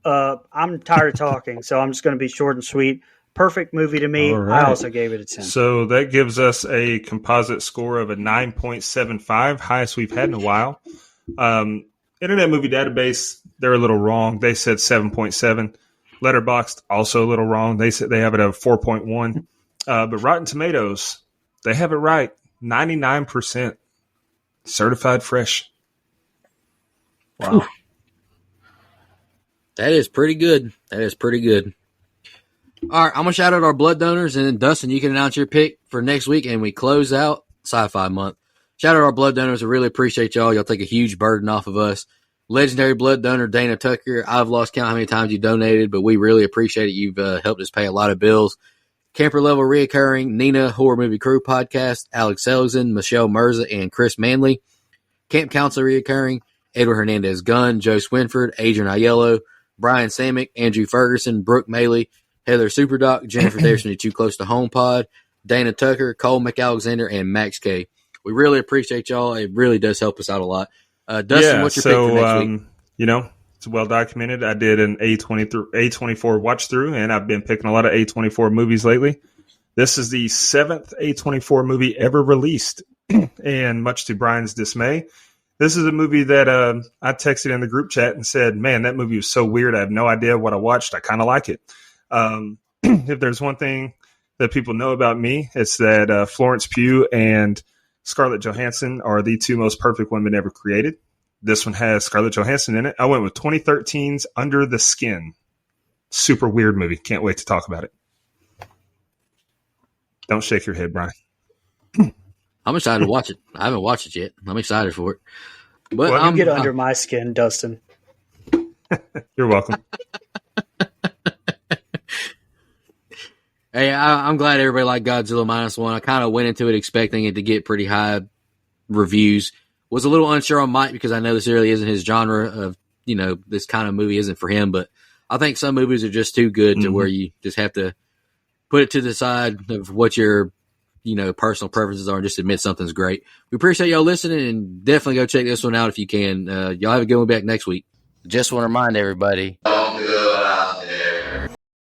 I'm tired of talking, so I'm just going to be short and sweet. Perfect movie to me. Right. I also gave it a 10. So that gives us a composite score of a 9.75, highest we've had in a while. Internet Movie Database, they're a little wrong. They said 7.7. Letterboxd, also a little wrong. They said they have it at 4.1. But Rotten Tomatoes, they have it right. 99%. Certified fresh. Wow. That is pretty good. All right, I'm going to shout out our blood donors, and then Dustin, you can announce your pick for next week, and we close out Sci-Fi Month. Shout out our blood donors. I really appreciate y'all. Y'all take a huge burden off of us. Legendary blood donor Dana Tucker. I've lost count how many times you donated, but we really appreciate it. You've helped us pay a lot of bills. Camper Level Reoccurring, Nina Horror Movie Crew Podcast, Alex Seligson, Michelle Mirza, and Chris Manley. Camp Counselor Reoccurring, Edward Hernandez Gunn, Joe Swinford, Adrian Aiello, Brian Samick, Andrew Ferguson, Brooke Maley, Heather Superdoc, Jennifer Davidson, Too Close to Home Pod, Dana Tucker, Cole McAlexander, and Max K. We really appreciate y'all. It really does help us out a lot. Dustin, what's your pick for next week? You know, it's well documented. I did an A24 watch through, and I've been picking a lot of A24 movies lately. This is the 7th A24 movie ever released, and much to Brian's dismay, this is a movie that I texted in the group chat and said, man, that movie was so weird. I have no idea what I watched. I kind of like it. If there's one thing that people know about me, it's that Florence Pugh and Scarlett Johansson are the two most perfect women ever created. This one has Scarlett Johansson in it. I went with 2013's Under the Skin. Super weird movie. Can't wait to talk about it. Don't shake your head, Brian. I'm excited to watch it. I haven't watched it yet. I'm excited for it. But well, you get under my skin, Dustin. You're welcome. Hey, I'm glad everybody liked Godzilla -1. I kind of went into it expecting it to get pretty high reviews. Was a little unsure on Mike because I know this really isn't his genre of, this kind of movie isn't for him. But I think some movies are just too good to where you just have to put it to the side of what your, personal preferences are and just admit something's great. We appreciate y'all listening and definitely go check this one out if you can. Y'all have a good one back next week. Just want to remind everybody.